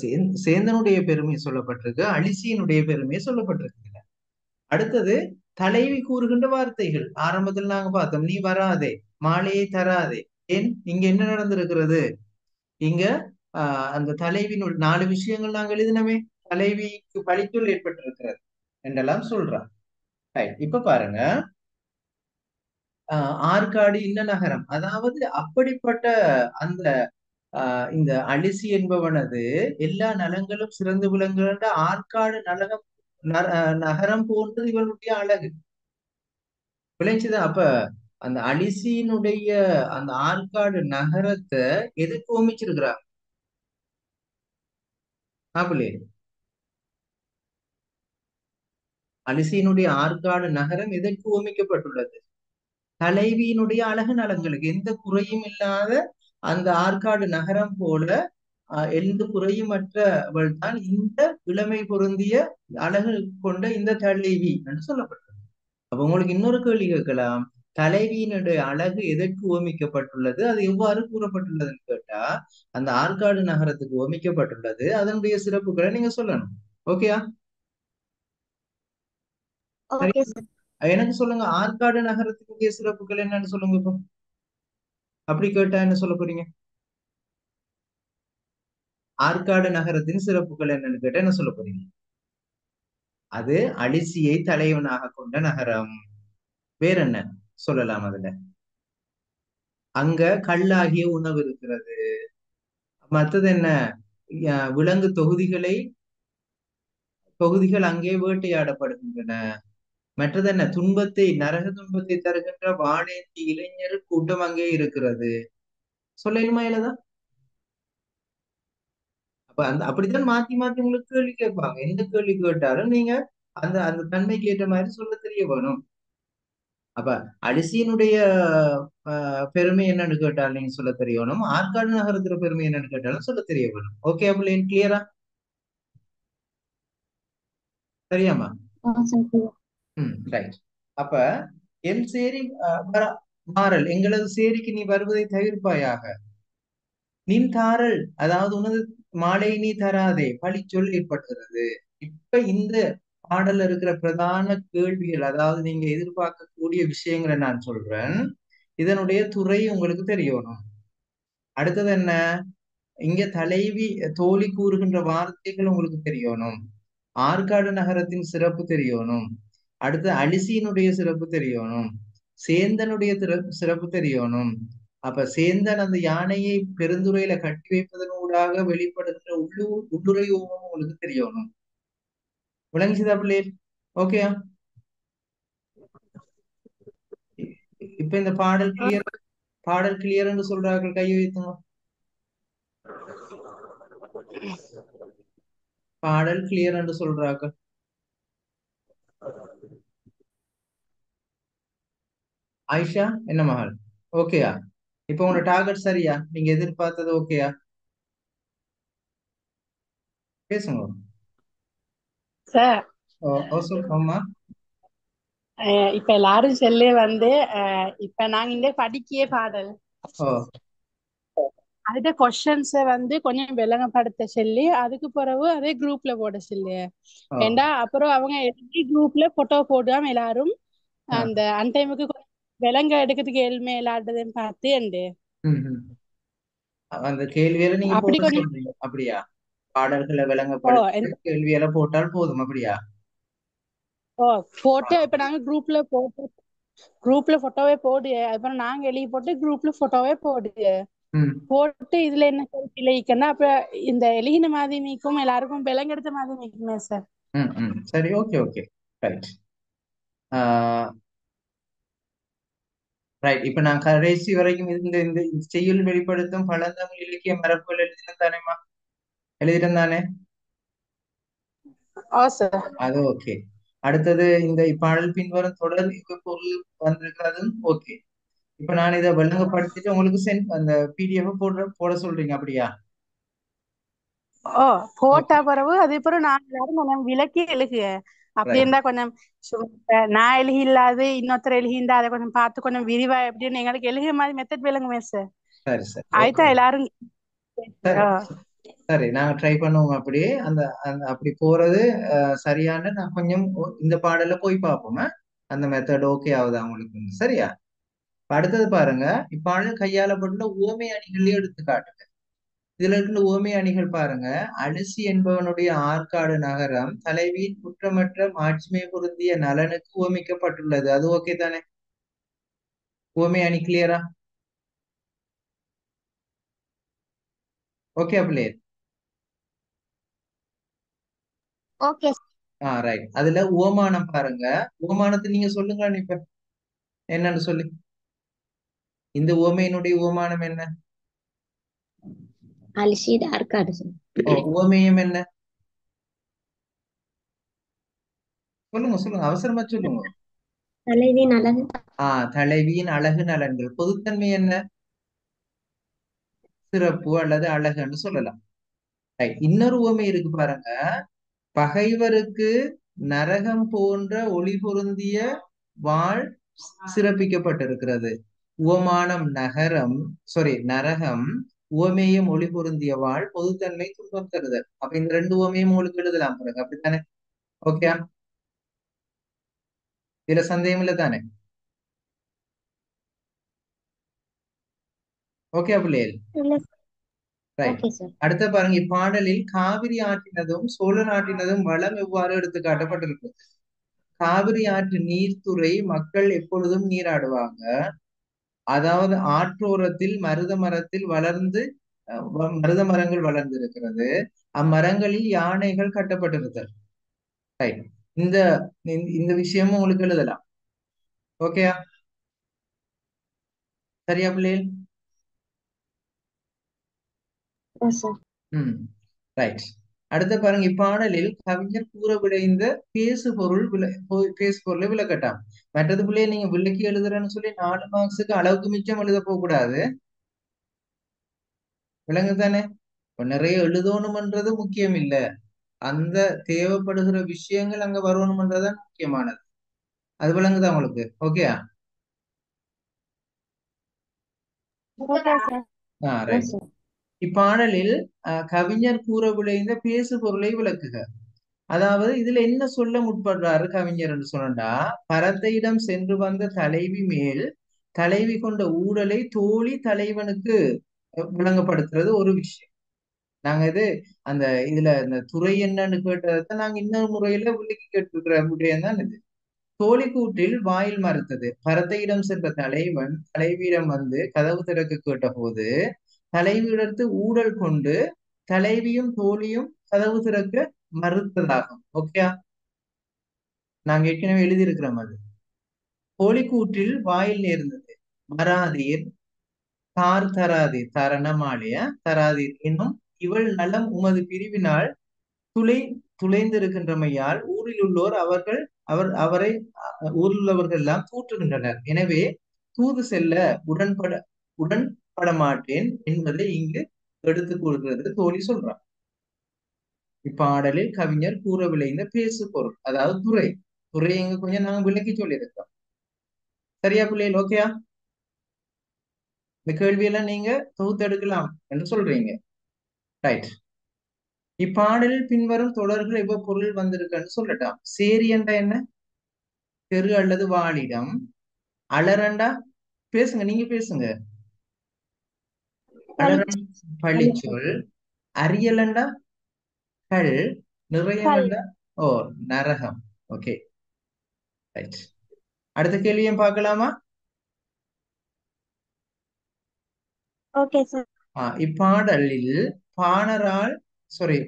சேந்தனுடைய பெருமை சொல்லப்பட்டிருக்கு, அழிசியினுடைய பெருமை சொல்லப்பட்டிருக்கு. அடுத்தது தலைவி கூறுகின்ற வார்த்தைகள். ஆரம்பத்தில் நாங்க பார்த்தோம், நீ வராதே, மாலையை தராதே. ஏன் இங்க என்ன நடந்திருக்கிறது? இங்க அந்த தலைவியினுள் 4 விஷயங்கள் நாங்கள் எழுதினமே. தலைவிக்கு பழிச்சொல் ஏற்பட்டிருக்கிறது என்றெல்லாம் சொல்றான். இப்ப பாருங்க, ஆற்காடு இன்ன நகரம், அதாவது அப்படிப்பட்ட அந்த இந்த அலிசி என்பவனது எல்லா நலங்களும் சிறந்து விளங்குகின்ற ஆற்காடு நகரம் போன்றது இவனுடைய அழகு. விளைஞ்சுதா? அப்ப அந்த அலிசியினுடைய அந்த ஆற்காடு நகரத்தை எதுக்கு ஓமிச்சிருக்கிறாங்க? ஆப்பிளே, அலிசியினுடைய ஆற்காடு நகரம் எதற்கு ஓமிக்கப்பட்டுள்ளது? தலைவியினுடைய அழகு நலங்களுக்கு. எந்த குறையும் இல்லாத அந்த ஆற்காடு நகரம் போல எந்த குறையுமற்றவள் தான் இந்த இளமை பொருந்திய அழகு கொண்ட இந்த தலைவி என்று சொல்லப்பட்டது. அப்ப உங்களுக்கு இன்னொரு கேள்வி கேட்கலாம், தலைவியினுடைய அழகு எதற்கு ஓமிக்கப்பட்டுள்ளது, அது எவ்வாறு கூறப்பட்டுள்ளதுன்னு கேட்டா, அந்த ஆற்காடு நகரத்துக்கு ஓமிக்கப்பட்டுள்ளது. அதனுடைய சிறப்புகளை நீங்க சொல்லணும். ஓகேயா? சரி, ஓகே சார். எனக்கு சொல்லுங்க, ஆற்காடு நகரத்துக்குரிய சிறப்புகள் என்னன்னு சொல்லுங்க இப்போ. அப்படி கேட்டா என்ன சொல்ல போறீங்க? ஆற்காடு நகரத்தின் சிறப்புகள் என்னன்னு கேட்டா என்ன சொல்ல போறீங்க? அது அலிசியை தலைவனாக கொண்ட நகரம். வேற என்ன சொல்லலாம் அதுல? அங்க கல்லாகிய உணவு இருக்கிறது. மற்றது என்ன? விலங்கு தொகுதிகள் அங்கே வேட்டையாடப்படுகின்றன. மற்றது என்ன? நரக துன்பத்தை தருகின்ற வாழேந்தி இளைஞர் கூட்டம் அங்கே இருக்கிறது. சொல்லலுமா இல்லதான்? அப்ப அப்படித்தான் மாத்தி மாத்தி உங்களுக்கு கேள்வி கேட்பாங்க. எந்த கேள்வி கேட்டாலும் நீங்க அந்த அந்த தன்மைக்கு ஏற்ற மாதிரி சொல்ல தெரிய வேணும். அப்ப அரிசியினுடைய பெருமை என்னன்னு கேட்டாலும் நீங்க சொல்ல தெரியணும். ஆற்காடு நகரத்துல பெருமை என்னன்னு கேட்டாலும் சொல்ல தெரிய வேணும். ஓகே அப்படின்னு கிளியரா? சரியாமா? ரைட். அப்ப என் சேரி மாறல், எங்களது சேரிக்கு நீ வருவதை தவிர்ப்பாயாக. நின் தாரல், அதாவது உனது மாலை நீ தராதே, பழிச்சொல் ஏற்படுகிறது. இப்ப இந்த பாடல்ல இருக்கிற பிரதான கேள்விகள், அதாவது நீங்க எதிர்பார்க்கக்கூடிய விஷயங்களை நான் சொல்றேன். இதனுடைய துறை உங்களுக்கு தெரியணும். அடுத்தது என்ன? இங்க தலைவி தோழி கூறுகின்ற வார்த்தைகள் உங்களுக்கு தெரியணும். ஆற்காடு நகரத்தின் சிறப்பு தெரியணும். அடுத்து அலிசியினுடைய சிறப்பு தெரியணும். சேந்தனுடைய சிறப்பு தெரியணும். அப்ப சேந்தன் அந்த யானையை பெருந்துறையில கட்டி வைப்பதனூடாக வெளிப்படுகின்ற உள்ளுரை ஓமம் உங்களுக்கு தெரியணும். விளங்கிச்சுதா பிள்ளை? ஓகேயா? இப்ப இந்த பாடல் கிளியர் என்று சொல்றார்கள், கையை வைத்துங்க. பாடல் கிளியர் என்று சொல்றார்கள். ஆயிஷா என்ன மகள்? ஓகேயா? இப்ப உங்களோட டார்கெட் சரியா? நீங்க எதிர்பார்த்தது ஓகேயா? பேசுங்க. சார், அம்மா, இப்ப எல்லாரும் சொல்லி வந்து இப்ப நாங்க இந்த படிக்கிய பாடல் அதுட கொஸ்டின்ஸ வந்து கொஞ்சம் விளங்கப்படுத்த சொல்லி அதுக்கு பிறகு அதே குரூப்ல போட சொல்லி ஏண்டா அப்புறம் அவங்க எழுதி குரூப்ல போட்டோ போடாம எல்லாரும் அந்த அன்டைமுக்கு விலங்க எடுக்கிறதுக்கு ஏழ்மை இல்லாததுன்னு பார்த்து அந்த கேள்வியில நீங்க அப்படி போட கொஞ்சம் சொல்றீங்க அப்படியா? பாடல்களை விளங்கப்படுத்தி கேள்வியில போட்டால் போதும் அப்படியா? போட்டு இப்ப நாங்க குரூப்ல போட்டோவே போடு, அப்புறம் நாங்க எழுதி போட்டு குரூப்ல போட்டோவே போடு போட்டு இதுல என்ன விளைவிக்கன்னா அப்ப இந்த எழுகின மாதிரி நீக்கும் எல்லாருக்கும் விலங்கெடுத்த மாதிரி நீக்குமே சார். சரி, ஓகே ஓகே, ரைட். ரைட். இப்ப நான் கடைசி வரைக்கும் இந்த இந்த செய்யுள் வெளிப்படுத்தும் பழந்தமிழ் இலக்கிய மரபுகள் எழுதினேன் தானேமா? எழுதிட்டேன் தானே? அது ஓகே. அடுத்தது இந்த இப்பாடல் பின்வரும் தொடர் இப்ப பொருள் வந்திருக்கிறதும் ஓகே. இப்ப நான் இதை விளங்கப்படுத்திட்டு உங்களுக்கு அந்த பிடிஎஃப் போட சொல்றீங்க அப்படியா? ஓ போட்டா ஓகே, பிறகு அதே பிறகு நான் எல்லாரும் கொஞ்சம் விளக்கி எழுதுக. அப்படி ரைட். இருந்தா கொஞ்சம் நான் எழுதி இல்லாது இன்னொருத்தர் எழுதிந்தா அதை கொஞ்சம் பார்த்து கொஞ்சம் விரிவா எப்படின்னு எங்களுக்கு எழுதிய மாதிரி மெத்தட் விளங்குமே சார். சரி சரி, ஓகே. ஆயிட்டா எல்லாரும் சரி ஓ சரி, நாங்க ட்ரை பண்ணுவோம். அப்படியே அந்த அப்படி போறது சரியான நான் கொஞ்சம் இந்த பாடல போய் பார்ப்போம். அந்த மெத்தட் ஓகே ஆகுதா உங்களுக்கு? சரியா? இப்ப அடுத்தது பாருங்க. இப்பாடல் கையாளப்பட்டுள்ள உவமை அணிகளே எடுத்துக்காட்டுங்க. இதுல இருக்கிற உவமை அணிகள் பாருங்க. அலசி என்பவனுடைய ஆற்காடு நகரம் தலைவியின் குற்றமற்ற மாட்சிமை பொருந்திய நலனுக்கு உவமிக்கப்பட்டுள்ளது. அது ஓகே தானே? உவமை அணி கிளியரா? ஓகே அப்படியே. ஓகே. ரைட். அதுல உவமானம் பாருங்க. உவமானத்தை நீங்க சொல்லுங்க. இப்ப என்னன்னு சொல்லி இந்த உவமையினுடைய உவமானம் என்ன? அலிஷீட் ஆற்காடு சார். உவமேயம் என்ன? சொல்லுங்க சொல்லுங்க, அவசரமா சொல்லுங்க. தலைவியின் அழகு. தலைவியின் அழகு நலன்கள். பொதுத்தன்மை என்ன? சிறப்பு அல்லது அழகுன்னு சொல்லலாம். ரைட். இன்னொரு உவமை இருக்கு பாருங்க. பகைவருக்கு நரகம் போன்ற ஒளி பொருந்திய வாழ் சிறப்பிக்கப்பட்டிருக்கிறது. உவமானம் நகரம், நரகம், உவமேயம் ஒளி பொருந்திய வாழ், பொதுத்தன்மை துன்பம் தருதல். அப்ப இந்த ரெண்டு உவமையும் உங்களுக்கு எழுதலாம் பாருங்க. அப்படித்தானே? ஓகே, இதுல சந்தேகம் இல்லை தானே? ஓகே பிள்ளைகள், இல்ல ரைட். Okay sir. அடுத்த பாருங்க. இப்பாடலில் காவிரி ஆற்றினதும் சோழ நாட்டினதும் வளம் எவ்வாறு எடுத்து காட்டப்பட்டிருக்கு? காவிரி ஆற்று நீர்த்துறை மக்கள் எப்பொழுதும் நீராடுவாங்க. அதாவது ஆற்றோரத்தில் மருத மரங்கள் வளர்ந்து இருக்கிறது. அம்மரங்களில் யானைகள் கட்டப்பட்டிருத்தல். ரைட். இந்த இந்த விஷயமும் உங்களுக்கு எழுதலாம். ஓகேயா? சரியா பிள்ளைகள்? சார். ரைட். அடுத்த பாருங்க. இப்பாடலில் கவிஞர் கூற விளைந்த பேசு பொருளை விளக்கட்டாம். மற்றது பிள்ளைய நீங்க விளக்கி எழுதுறேன்னு சொல்லி 4 மார்க்ஸுக்கு அளவுக்கு மிச்சம் எழுத போக கூடாது. விளங்கு தானே? இப்ப நிறைய எழுதணும்ன்றது முக்கியம் இல்ல. அந்த தேவைப்படுகிற விஷயங்கள் அங்க வரணும்ன்றதுதான் முக்கியமானது. அது விளங்குதா உங்களுக்கு? ஓகேயா? ரைட். சார். இப்பாடலில் கவிஞர் கூற விளைந்த பேசு பொருளை விளக்குக. அதாவது இதுல என்ன சொல்ல முற்படுறாரு கவிஞர் சொன்னா, பரத்தையிடம் சென்று வந்த தலைவி மேல் தலைவி கொண்ட ஊடலை தோழி தலைவனுக்கு விளங்கப்படுத்துறது ஒரு விஷயம். நாங்க அந்த இதுல இந்த துறை என்னன்னு கேட்டதை நாங்க இன்னொரு முறையில விளக்கி கேட்டிருக்கிற விடயம் தான் இது. தோழி கூட்டில் வாயில் மறுத்தது. பரத்தையிடம் சென்ற தலைவன் தலைவியிடம் வந்து கதவு திறக்க கேட்ட போது தலைவியிடத்து ஊடல் கொண்டு தலைவியும் தோழியும் கதவு திறக்க மறுத்ததாகும். ஓகே, நாங்க ஏற்கனவே எழுதியிருக்கிறோம். அது கோழிக்கூற்றில் வாயில் நேர்ந்தது. மராதீர் தார் தராதீர் தரணமாலய தராதீர் என்னும் இவள் நலம் உமது பிரிவினால் துளைந்திருக்கின்றமையால் ஊரில் உள்ளோர் அவரை ஊரில் உள்ளவர்கள் எல்லாம் தூற்றுகின்றனர். எனவே தூது செல்ல உடன்பட மாட்டேன் என்பதை இங்கு எடுத்துக் கொள்கிறது தோழி சொல்றார். இப்பாடலில் கவிஞர் கூற விளைந்த பேசு பொருள், அதாவது துறை இங்க கொஞ்சம் நாங்க விளக்கி சொல்லியிருக்கோம். சரியா பிள்ளைகள்? ஓகேயா? இந்த கேள்வியெல்லாம் நீங்க தொகுத்தெடுக்கலாம் என்று சொல்றீங்க. ரைட். இப்பாடலில் பின்வரும் தொடர்கள் எவ்வளவு பொருள் வந்திருக்குன்னு சொல்லட்டாம். சேரி என்ற என்ன? தெரு அல்லது வாழிடம். அலரண்டா பேசுங்க, நீங்க பேசுங்க. அலரன் பழிச்சொல். அரியலண்டா கல். நிறையலண்டா நரகம். Okay, right. அடுத்த கேள்வியும் பார்க்கலாமா? Okay sir. இப்பாடலில்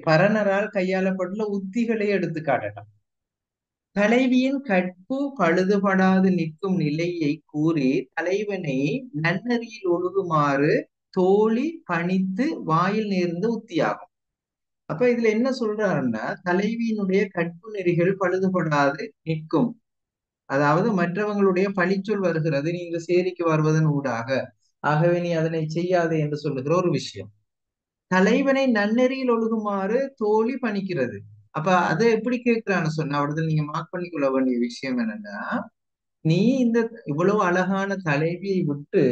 பரணரால் கையாளப்பட்டுள்ள உத்திகளை எடுத்து காட்டலாம். தலைவியின் கற்பு பழுதுபடாது நிற்கும் நிலையை கூறி தலைவனை நன்னறியில் ஒழுகுமாறு தோழி பணித்து வாயில் நேர்ந்த உத்தியாகும். அப்ப இதுல என்ன சொல்றாருன்னா தலைவியினுடைய கற்பு நெறிகள் பழுதுபடாது நிற்கும். அதாவது மற்றவங்களுடைய பழிச்சொல் வருகிறது நீங்க சேரிக்கு வருவதன் ஊடாக, ஆகவே நீ அதனை செய்யாதே என்று சொல்லுகிற ஒரு விஷயம். தலைவனை நன்னெறியில் ஒழுகுமாறு தோழி பணிக்கிறது. அப்ப அதை எப்படி கேட்கிறான்னு சொன்னா அவடத்துல நீங்க மார்க் பண்ணிக்கொள்ள வேண்டிய விஷயம் என்னன்னா, நீ இந்த இவ்வளவு அழகான தலைவியை விட்டு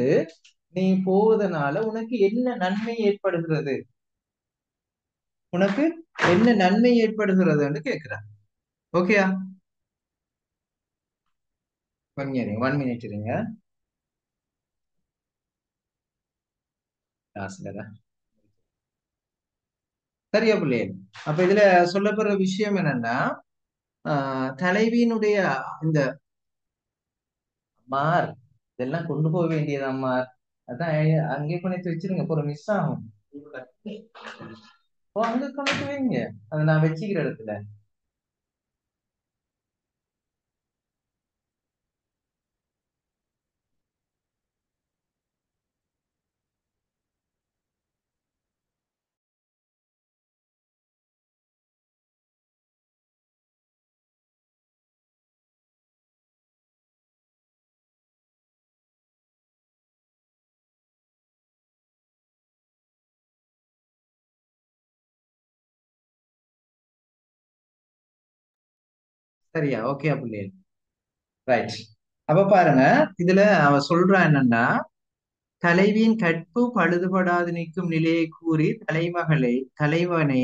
நீ போவதனால உனக்கு என்ன நன்மை ஏற்படுகிறது, உனக்கு என்ன நன்மை ஏற்படுகிறதுன்னு கேட்கிறான். ஓகேயா? ஒன் மினிட் இருங்க. சரியா பிள்ளையே? அப்ப இதுல சொல்லப்படுற விஷயம் என்னன்னா, தலைவியினுடைய இந்த மார் இதெல்லாம் கொண்டு போக வேண்டியது அம்மார், அதான் அங்கே கொண்டு வச்சிருங்க, அப்புறம் மிஸ் ஆகும். அங்க கொண்டு வைங்க, அதை நான் வச்சுக்கிற இடத்துல. சரியா? ஓகே பிள்ளைகள், ரைட். அப்ப பாருங்க, இதுல அவ சொல்றா என்னன்னா, தலைவியின் கற்பு பழுதுபடாது நிற்கும் நிலையை கூறி தலைவனை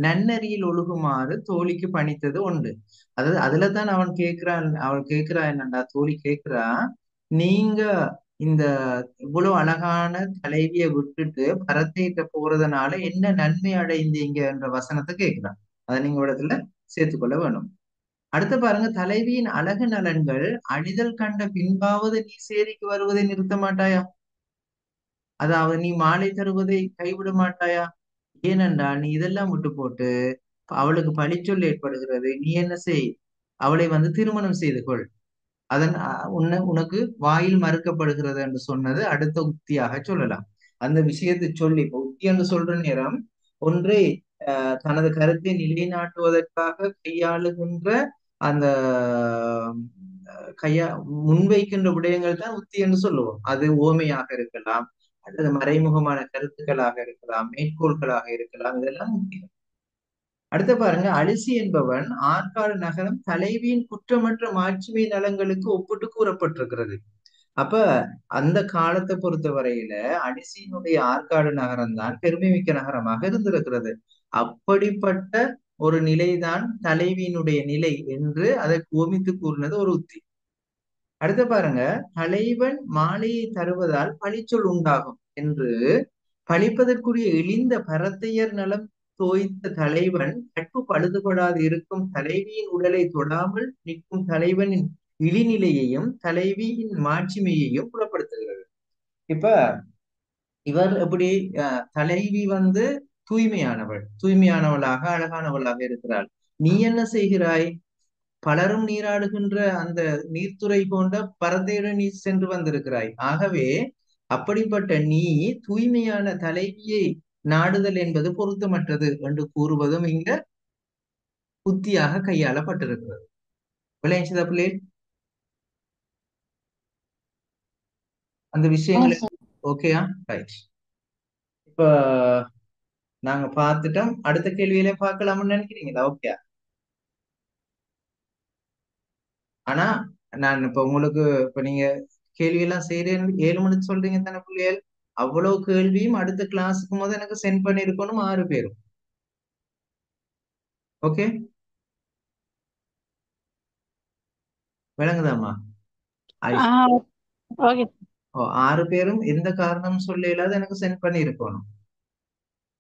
நன்னறியில் ஒழுகுமாறு தோழிக்கு பணித்தது உண்டு. அதாவது அதுலதான் அவள் கேட்கிறா என்னண்டா, தோழி கேட்கிறா, நீங்க இந்த இவ்வளவு அழகான தலைவியை விட்டுட்டு பரத்தையிட்ட போறதுனால என்ன நன்மை அடைந்தீங்க என்ற வசனத்தை கேட்கிறான். அதை நீங்க இடத்துல சேர்த்துக்கொள்ள வேணும். அடுத்து பாருங்க, தலைவியின் அழகு நலன்கள் அழிதல் கண்ட பின்பாவது நீ சேரிக்கு வருவதை நிறுத்த மாட்டாயா? அதாவது நீ மாலை தருவதை கைவிட மாட்டாயா? ஏனென்றால் நீ இதெல்லாம் விட்டு போட்டு அவளுக்கு பழிச்சொல் ஏற்படுகிறது, நீ என்ன செய், அவளை திருமணம் செய்து கொள். அதன் உனக்கு வாயில் மறுக்கப்படுகிறது என்று சொன்னது அடுத்த உத்தியாக சொல்லலாம். அந்த விஷயத்தை சொல்லி இப்ப உத்தி என்று சொல்ற நேரம் ஒன்றை தனது கருத்தை நிலைநாட்டுவதற்காக கையாளுகின்ற அந்த கையா முன்வைக்கின்ற விடயங்கள் தான் உத்தி என்று சொல்லுவோம். அது ஓமையாக இருக்கலாம், அல்லது மறைமுகமான கருத்துக்களாக இருக்கலாம், மேற்கோள்களாக இருக்கலாம், இதெல்லாம் முக்கியம். அடுத்த பாருங்க, அலிசி என்பவன் ஆற்காடு நகரம் தலைவியின் குற்றமற்ற மாட்சிமை நலங்களுக்கு ஒப்பிட்டு கூறப்பட்டிருக்கிறது. அப்ப அந்த காலத்தை பொறுத்த வரையில அலிசியினுடைய ஆற்காடு நகரம் தான் பெருமைமிக்க நகரமாக இருந்திருக்கிறது. அப்படிப்பட்ட ஒரு நிலைதான் தலைவியினுடைய நிலை என்று அதை கோமித்து கூறினது ஒரு உத்தி. அடுத்த பாருங்க, தலைவன் மாலையை தருவதால் பழிச்சொல் உண்டாகும் என்று பழிப்பதற்குரிய இழிந்த பரத்தையர் நலம் தோய்த்த தலைவன் கற்பு பழுதுபடாது இருக்கும் தலைவியின் உடலை தொடாமல் நிற்கும் தலைவனின் இழிநிலையையும் தலைவியின் மாட்சிமையையும் புலப்படுத்துகிறது. இப்ப இவர் எப்படி தலைவி தூய்மையானவளாக அழகானவளாக இருக்கிறாள். நீ என்ன செய்கிறாய்? பலரும் நீராடுகின்ற அந்த நீர்த்துறை போன்ற பரத்தையுடன் நீ சென்று வந்திருக்கிறாய். ஆகவே அப்படிப்பட்ட நீ தூய்மையான தலைவியை நாடுதல் என்பது பொருத்தமற்றது என்று கூறுவதும் இங்க புத்தியாக கையாளப்பட்டிருக்கிறது. விளையாச்சுதா பிள்ளை? அந்த விஷயங்களை ஓகேயா? ரைட். இப்ப நாங்க பார்த்துட்டோம், அடுத்த கேள்வியில பார்க்கலாம்னு நினைக்கிறீங்களா? ஓகே. ஆனா நான் இப்ப உங்களுக்கு இப்ப நீங்க கேள்வி எல்லாம் செய்யறேன் 7 மணிக்கு சொல்றீங்க தானே பிள்ளைகள்? அவ்வளவு கேள்வியும் அடுத்த கிளாஸுக்கு போது எனக்கு சென்ட் பண்ணிருக்கணும் 6 பேரும். ஓகே, விளங்குதாமா? ஓகே. 6 பேரும் எந்த காரணம் சொல்ல இல்லாத எனக்கு சென்ட் பண்ணி இருக்கணும்.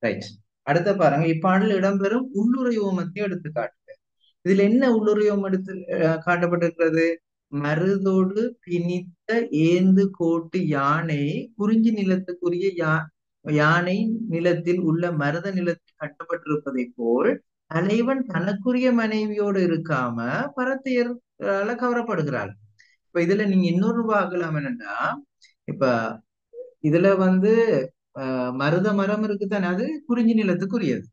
ரைட். அடுத்த பாருங்க, இப்பாடல் இடம்பெறும் உள்ளுரை ஓமத்தை எடுத்து காட்டுங்க. இதுல என்ன உள்ளுரை ஓமம் எடுத்து காட்டப்பட்டிருக்கிறது? மருதோடு பிணித்த ஏந்து கோட்டு யானை குறிஞ்சி நிலத்துக்குரிய யானை நிலத்தில் உள்ள மருத நிலத்தில் கட்டப்பட்டிருப்பதை போல் தலைவன் தனக்குரிய மனைவியோடு இருக்காம பரத்தையரால கவரப்படுகிறாள். இப்ப இதுல நீங்க இன்னொரு பார்க்கலாம் என்னன்னா, இப்ப இதுல மருத மரம் இருக்குதானே, அது குறிஞ்சி நிலத்துக்குரியது.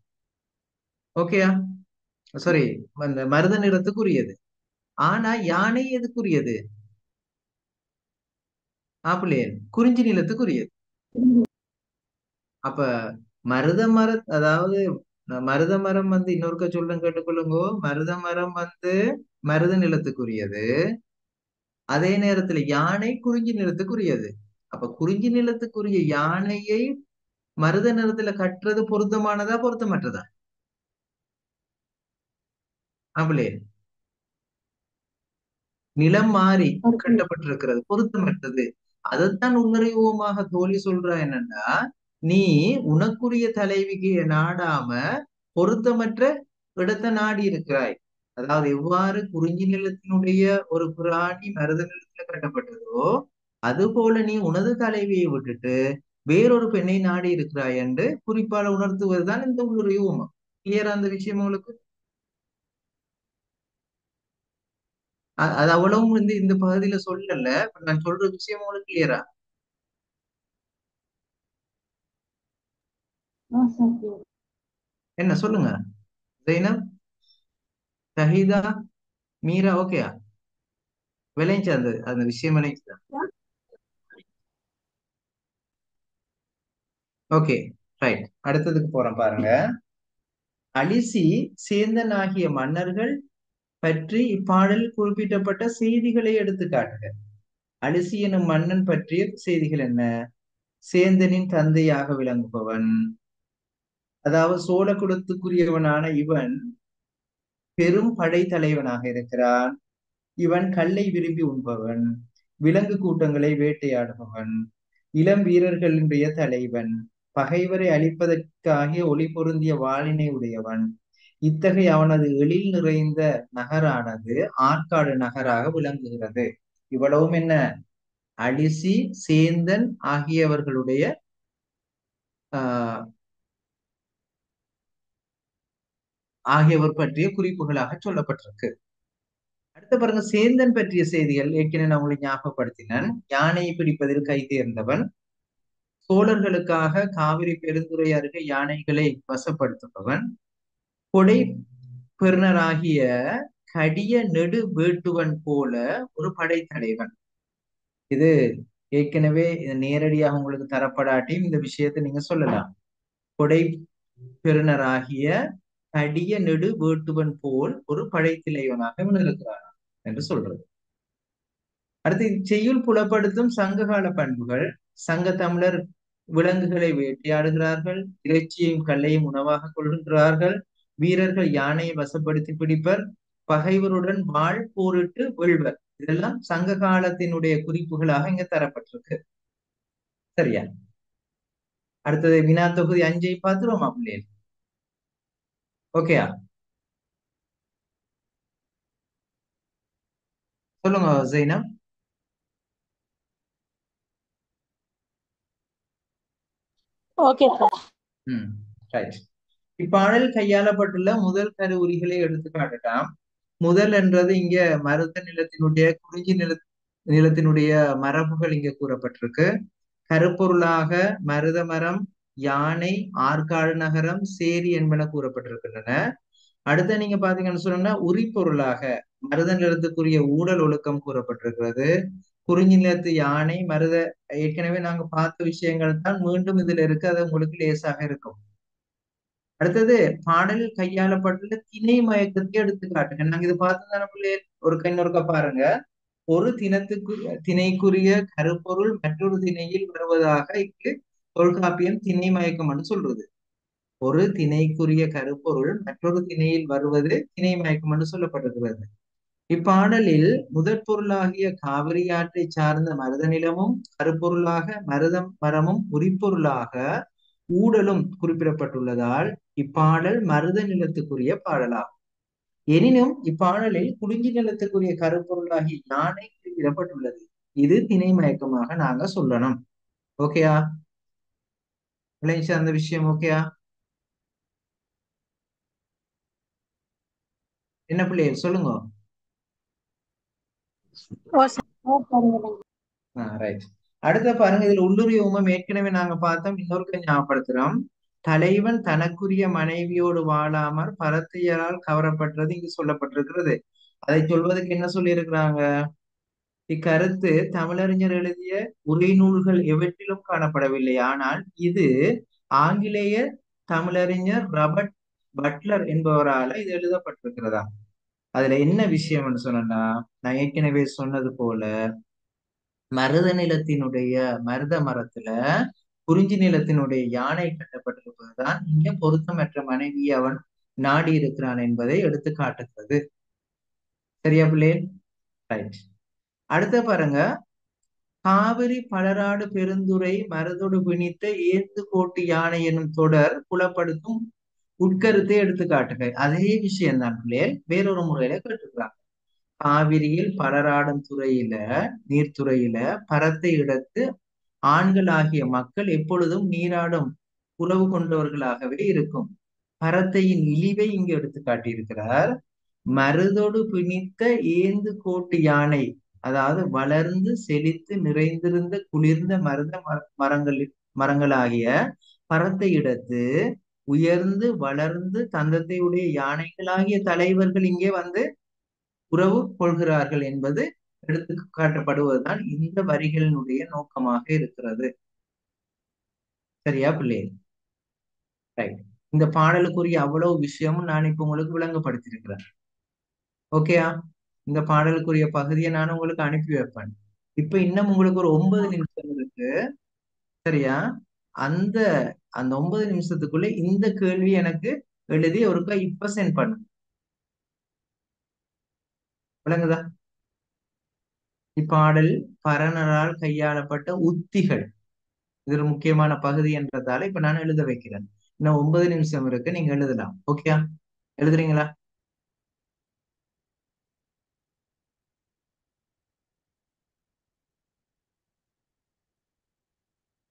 ஓகேயா? சாரி, அந்த மருத நிறத்துக்குரியது. ஆனா யானை எதுக்குரியது? ஆப்பிளே குறிஞ்சி நிலத்துக்குரியது. அப்ப மருத மர அதாவது மருத மரம் வந்து இன்னொருக்க சொல்றேன் கேட்டுக்கொள்ளுங்கோ. மருத மரம் வந்து மருத நிலத்துக்குரியது. அதே நேரத்துல யானை குறிஞ்சி நிலத்துக்குரியது. அப்ப குறிஞ்சி நிலத்துக்குரிய யானையை மருத நிலத்துல கட்டுறது பொருத்தமானதா பொருத்தமற்றதா? ஆப்பிளே நிலம் மாறி கட்டப்பட்டிருக்கிறது, பொருத்தமற்றது. அதைத்தான் உன்னறிவுவமாக தோழி சொல்றா என்னன்னா, நீ உனக்குரிய தலைவிக்கு நாடாம பொருத்தமற்ற இடத்தை நாடி இருக்கிறாய். அதாவது எவ்வாறு குறிஞ்சி நிலத்தினுடைய ஒரு பிராணி மருத நிலத்துல கட்டப்பட்டதோ அது போல நீ உனது தலைவியை விட்டுட்டு வேறொரு பெண்ணை நாடி இருக்கிறாய் என்று குறிப்பால உணர்த்துவதுதான் இந்த உள்ளுரிமை. கிளியரா அந்த விஷயம் உங்களுக்கு? அது அவ்வளவும் வந்து இந்த பகுதியில சொல்லல. இப்ப நான் சொல்ற விஷயம் உங்களுக்கு கிளியரா? என்ன சொல்லுங்க ஜெய்னப், ஷஹீதா, மீரா, ஓகேயா? விளைஞ்சு அந்த அந்த விஷயம் விளைஞ்சு. Okay, right. அடுத்ததுக்கு போறோம் பாருங்க. அலிசி சேந்தன் ஆகிய மன்னர்கள் பற்றி இப்பாடலில் குறிப்பிடப்பட்ட செய்திகளை எடுத்து காட்டுக. அலிசி எனும் மன்னன் பற்றிய செய்திகள் என்ன? சேந்தனின் தந்தையாக விளங்குபவன், அதாவது சோழ குலத்துக்குரியவனான இவன் பெரும் படை தலைவனாக இருக்கிறான். இவன் கல்லை விரும்பி உண்பவன், விலங்கு கூட்டங்களை வேட்டையாடுபவன், இளம் வீரர்களுடைய தலைவன், பகைவரை அழிப்பதற்காக ஒளி பொருந்திய வாளினை உடையவன். இத்தகைய அவனது எழில் நிறைந்த நகரானது ஆற்காடு நகராக விளங்குகிறது. இவ்வளவும் என்ன? அலிசி, சேந்தன் ஆகியவர்களுடைய ஆஹ் ஆகியவர் பற்றிய குறிப்புகளாக சொல்லப்பட்டிருக்கு. அடுத்த பாருங்க, சேந்தன் பற்றிய செய்திகள் ஏற்கனவே நான் உங்களுக்கு ஞாபகப்படுத்தினேன். யானையை பிடிப்பதில் கை தேர்ந்தவன், சோழர்களுக்காக காவிரி பெருந்துறை அருகே யானைகளை வசப்படுத்துபவன், கொடை பெருனராகிய கடிய நெடு வேட்டுவன் போல ஒரு படைத்தலைவன். இது ஏற்கனவே நேரடியாக உங்களுக்கு தரப்படாட்டியும் இந்த விஷயத்தை நீங்க சொல்லலாம். கொடை பெருனராகிய கடிய நெடு வேட்டுவன் போல் ஒரு படைத்தலைவனாக இருக்கிறான் என்று சொல்றது. அடுத்து செய்யுள் புலப்படுத்தும் சங்ககால பண்புகள். சங்க தமிழர் விலங்குகளை வேட்டையாடுகிறார்கள், இறைச்சியையும் கல்லையும் உணவாக கொள்கின்றார்கள், வீரர்கள் யானையை வசப்படுத்தி பிடிப்பர், பகைவருடன் வாழ் போரிட்டு வெல்வர். இதெல்லாம் சங்க காலத்தினுடைய குறிப்புகளாக இங்க தரப்பட்டிருக்கு. சரியா? அடுத்தது வினா தொகுதி 5 பார்த்துருவோமா பிள்ளைகள்? ஓகேயா? சொல்லுங்க ஜெய்னம். Okay sir. ரைட். இப்பாடலில் கையாளப்பட்டுள்ள முதல் கருவுரிகளை எடுத்து காட்டலாம். முதல் என்றது இங்க மருத நிலத்தினுடைய குறிஞ்சி நிலத்தினுடைய மரபுகள் இங்க கூறப்பட்டிருக்கு. கருப்பொருளாக மருத மரம், யானை, ஆற்காடு நகரம், சேரி என்பன கூறப்பட்டிருக்கின்றன. அடுத்த நீங்க பாத்தீங்கன்னு சொன்னா உரிப்பொருளாக மருத நிலத்துக்குரிய ஊடல் ஒழுக்கம் கூறப்பட்டிருக்கிறது. குறிஞ்சி நிலத்து யானை, மருத ஏற்கனவே நாங்க பார்த்த விஷயங்கள் தான் மீண்டும் இதுல இருக்கு. அது உங்களுக்கு லேசாக இருக்கும். அடுத்தது பாடலில் கையாளப்பட்டுள்ள திணை மயக்கத்தை எடுத்துக்காட்டுங்க. நாங்க இது பார்த்துதான பிள்ளைய ஒரு இன்னொருக்க பாருங்க. ஒரு திணைக்குரிய கருப்பொருள் மற்றொரு திணையில் வருவதாக இங்கு தொல்காப்பியம் திணை மயக்கம் சொல்றது. ஒரு திணைக்குரிய கருப்பொருள் மற்றொரு திணையில் வருவது திணை மயக்கம் என்று சொல்லப்பட்டிருக்கிறது. இப்பாடலில் முதற் பொருளாகிய காவிரி ஆற்றை சார்ந்த மருத நிலமும், கருப்பொருளாக மருதம் மரமும், உரிப்பொருளாக ஊடலும் குறிப்பிடப்பட்டுள்ளதால் இப்பாடல் மருத நிலத்துக்குரிய பாடலாகும். எனினும் இப்பாடலில் குறிஞ்சி நிலத்துக்குரிய கருப்பொருளாகிய யானை குறிப்பிடப்பட்டுள்ளது. இது திணை மயக்கமாக நாங்க சொல்லணும். ஓகேயா? அந்த விஷயம் ஓகேயா? என்ன பிள்ளைகள் சொல்லுங்க. ரைட். அடுத்த பாருங்க, இதுல உள்ளுரிய உமம் ஏற்கனவே நாங்க பார்த்தோம், இன்னொருக்க ஞாபகப்படுத்துறோம். தலைவன் தனக்குரிய மனைவியோடு வாழாமல் பரத்தையரால் கவரப்பட்டது இங்கு சொல்லப்பட்டிருக்கிறது. அதை சொல்வதற்கு என்ன சொல்லியிருக்கிறாங்க? இக்கருத்து தமிழறிஞர் எழுதிய உரைநூல்கள் எவற்றிலும் காணப்படவில்லை. ஆனால் இது ஆங்கிலேய தமிழறிஞர் ராபர்ட் பட்லர் என்பவரால இது எழுதப்பட்டிருக்கிறதா. அதுல என்ன விஷயம்னு சொன்னா, நான் ஏற்கனவே சொன்னது போல மருத நிலத்தினுடைய மருத மரத்துல குறிஞ்சி நிலத்தினுடைய யானை கட்டப்பட்டிருப்பதுதான் இங்க பொருத்தமற்ற மனைவி அவன் நாடி இருக்கிறான் என்பதை எடுத்து காட்டுகிறது. சரியா பிள்ளை? ரைட். அடுத்த பாருங்க, காவிரி பலராடு பெருந்துறை மருதொடு பிணித்த ஏத்து கோட்டு யானை எனும் தொடர் புலப்படுத்தும் உட்கருத்தை எடுத்து காட்டுக. அதே விஷயம்தான் பிள்ளைகள் வேறொரு முறையில கேட்டுக்கிறாங்க. காவிரியில் பலராடும் துறையில நீர்த்துறையில பரத்தை இடத்து ஆண்கள் ஆகிய மக்கள் எப்பொழுதும் நீராடும் உறவு கொண்டவர்களாகவே இருக்கும். பரத்தையின் இழிவை இங்கு எடுத்து காட்டியிருக்கிறார். மருதொடு பிணித்த ஏந்து கோட்டு யானை, அதாவது வளர்ந்து செழித்து நிறைந்திருந்த குளிர்ந்த மருத மரங்களாகிய பரத்தை இடத்து உயர்ந்து வளர்ந்து தந்தத்தை உடைய யானைகளாகிய தலைவர்கள் இங்கே வந்து உறவு கொள்கிறார்கள் என்பது எடுத்து காட்டப்படுவதுதான் இந்த வரிகளினுடைய நோக்கமாக இருக்கிறது. சரியா பிள்ளை? ரைட். இந்த பாடலுக்குரிய அவ்வளவு விஷயமும் நான் இப்ப உங்களுக்கு விளங்கப்படுத்தியிருக்கிறேன். ஓகேயா? இந்த பாடலுக்குரிய பகுதியை நான் உங்களுக்கு அனுப்பி வைப்பேன். இப்ப இன்னும் உங்களுக்கு ஒரு 9 நிமிஷம் இருக்கு. சரியா? அந்த அந்த 9 நிமிஷத்துக்குள்ள இந்த கேள்வி எனக்கு எழுதி ஒருக்கா இப்ப சென்ட் பண்ணு. விளங்குதா? இப்பாடல் பரணரால் கையாளப்பட்ட உத்திகள் இது ஒரு முக்கியமான பகுதி என்றதால இப்ப நான் எழுத வைக்கிறேன். இன்னும் 9 நிமிஷம் இருக்கு, நீங்க எழுதலாம். ஓகேயா? எழுதுறீங்களா?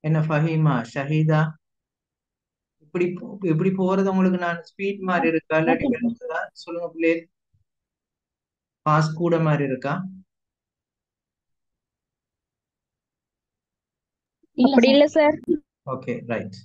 என்ன ஃபஹீமா, ஷஹீதா, இப்படி இப்படி போறது உங்களுக்கு நான் ஸ்பீட் மாதிரி இருக்கா இல்லாட்டி ஓகே சார். விளங்குதா? சொல்லுங்க பிள்ளை. பாஸ் கூட மாதிரி இருக்கா? இல்ல அப்படி சார். இல்ல சார். Okay, right.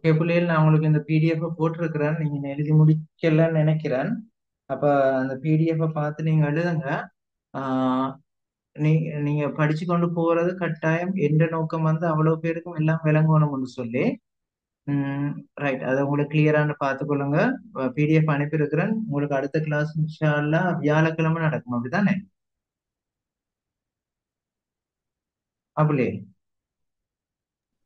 ஓகே பிள்ளைகள், நான் உங்களுக்கு இந்த பிடிஎஃப் போட்டிருக்கிறேன். நீங்க எழுதி முடிக்கலன்னு நினைக்கிறேன். அப்ப அந்த பிடிஎஃப் பார்த்து நீங்க எழுதுங்க. ஆஹ் நீ நீங்க படிச்சு கொண்டு போறது கட்டாயம். எந்த நோக்கம் வந்து அவ்வளவு பேருக்கும் எல்லாம் விளங்கணும்னு சொல்லி. ரைட், அதை உங்களுக்கு கிளியரான பார்த்துக்கொள்ளுங்க. பிடிஎஃப் அனுப்பியிருக்கிறேன். உங்களுக்கு அடுத்த கிளாஸ் இன்ஷா அல்லாஹ் வியாழக்கிழமை நடக்கும், அப்படிதானே? அப்படியே.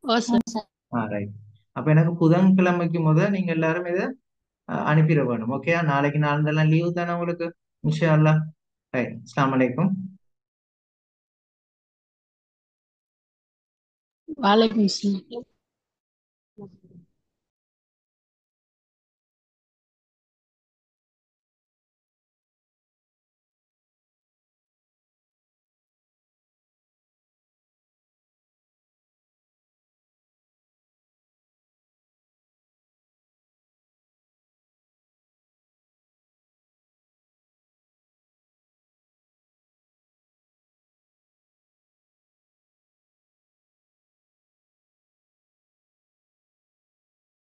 ஓ சார். ரைட். அப்ப எனக்கு புதன்கிழமைக்கு நீங்க எல்லாரும் இதை அனுப்பிட வேணும். ஓகே, நாளைக்கு நாளெல்லாம் லீவு தானே உங்களுக்கு இன்ஷா அல்லாஹ். ரைட், அஸ்ஸலாமு அலைக்கும். வலைக்கும் சலாம்.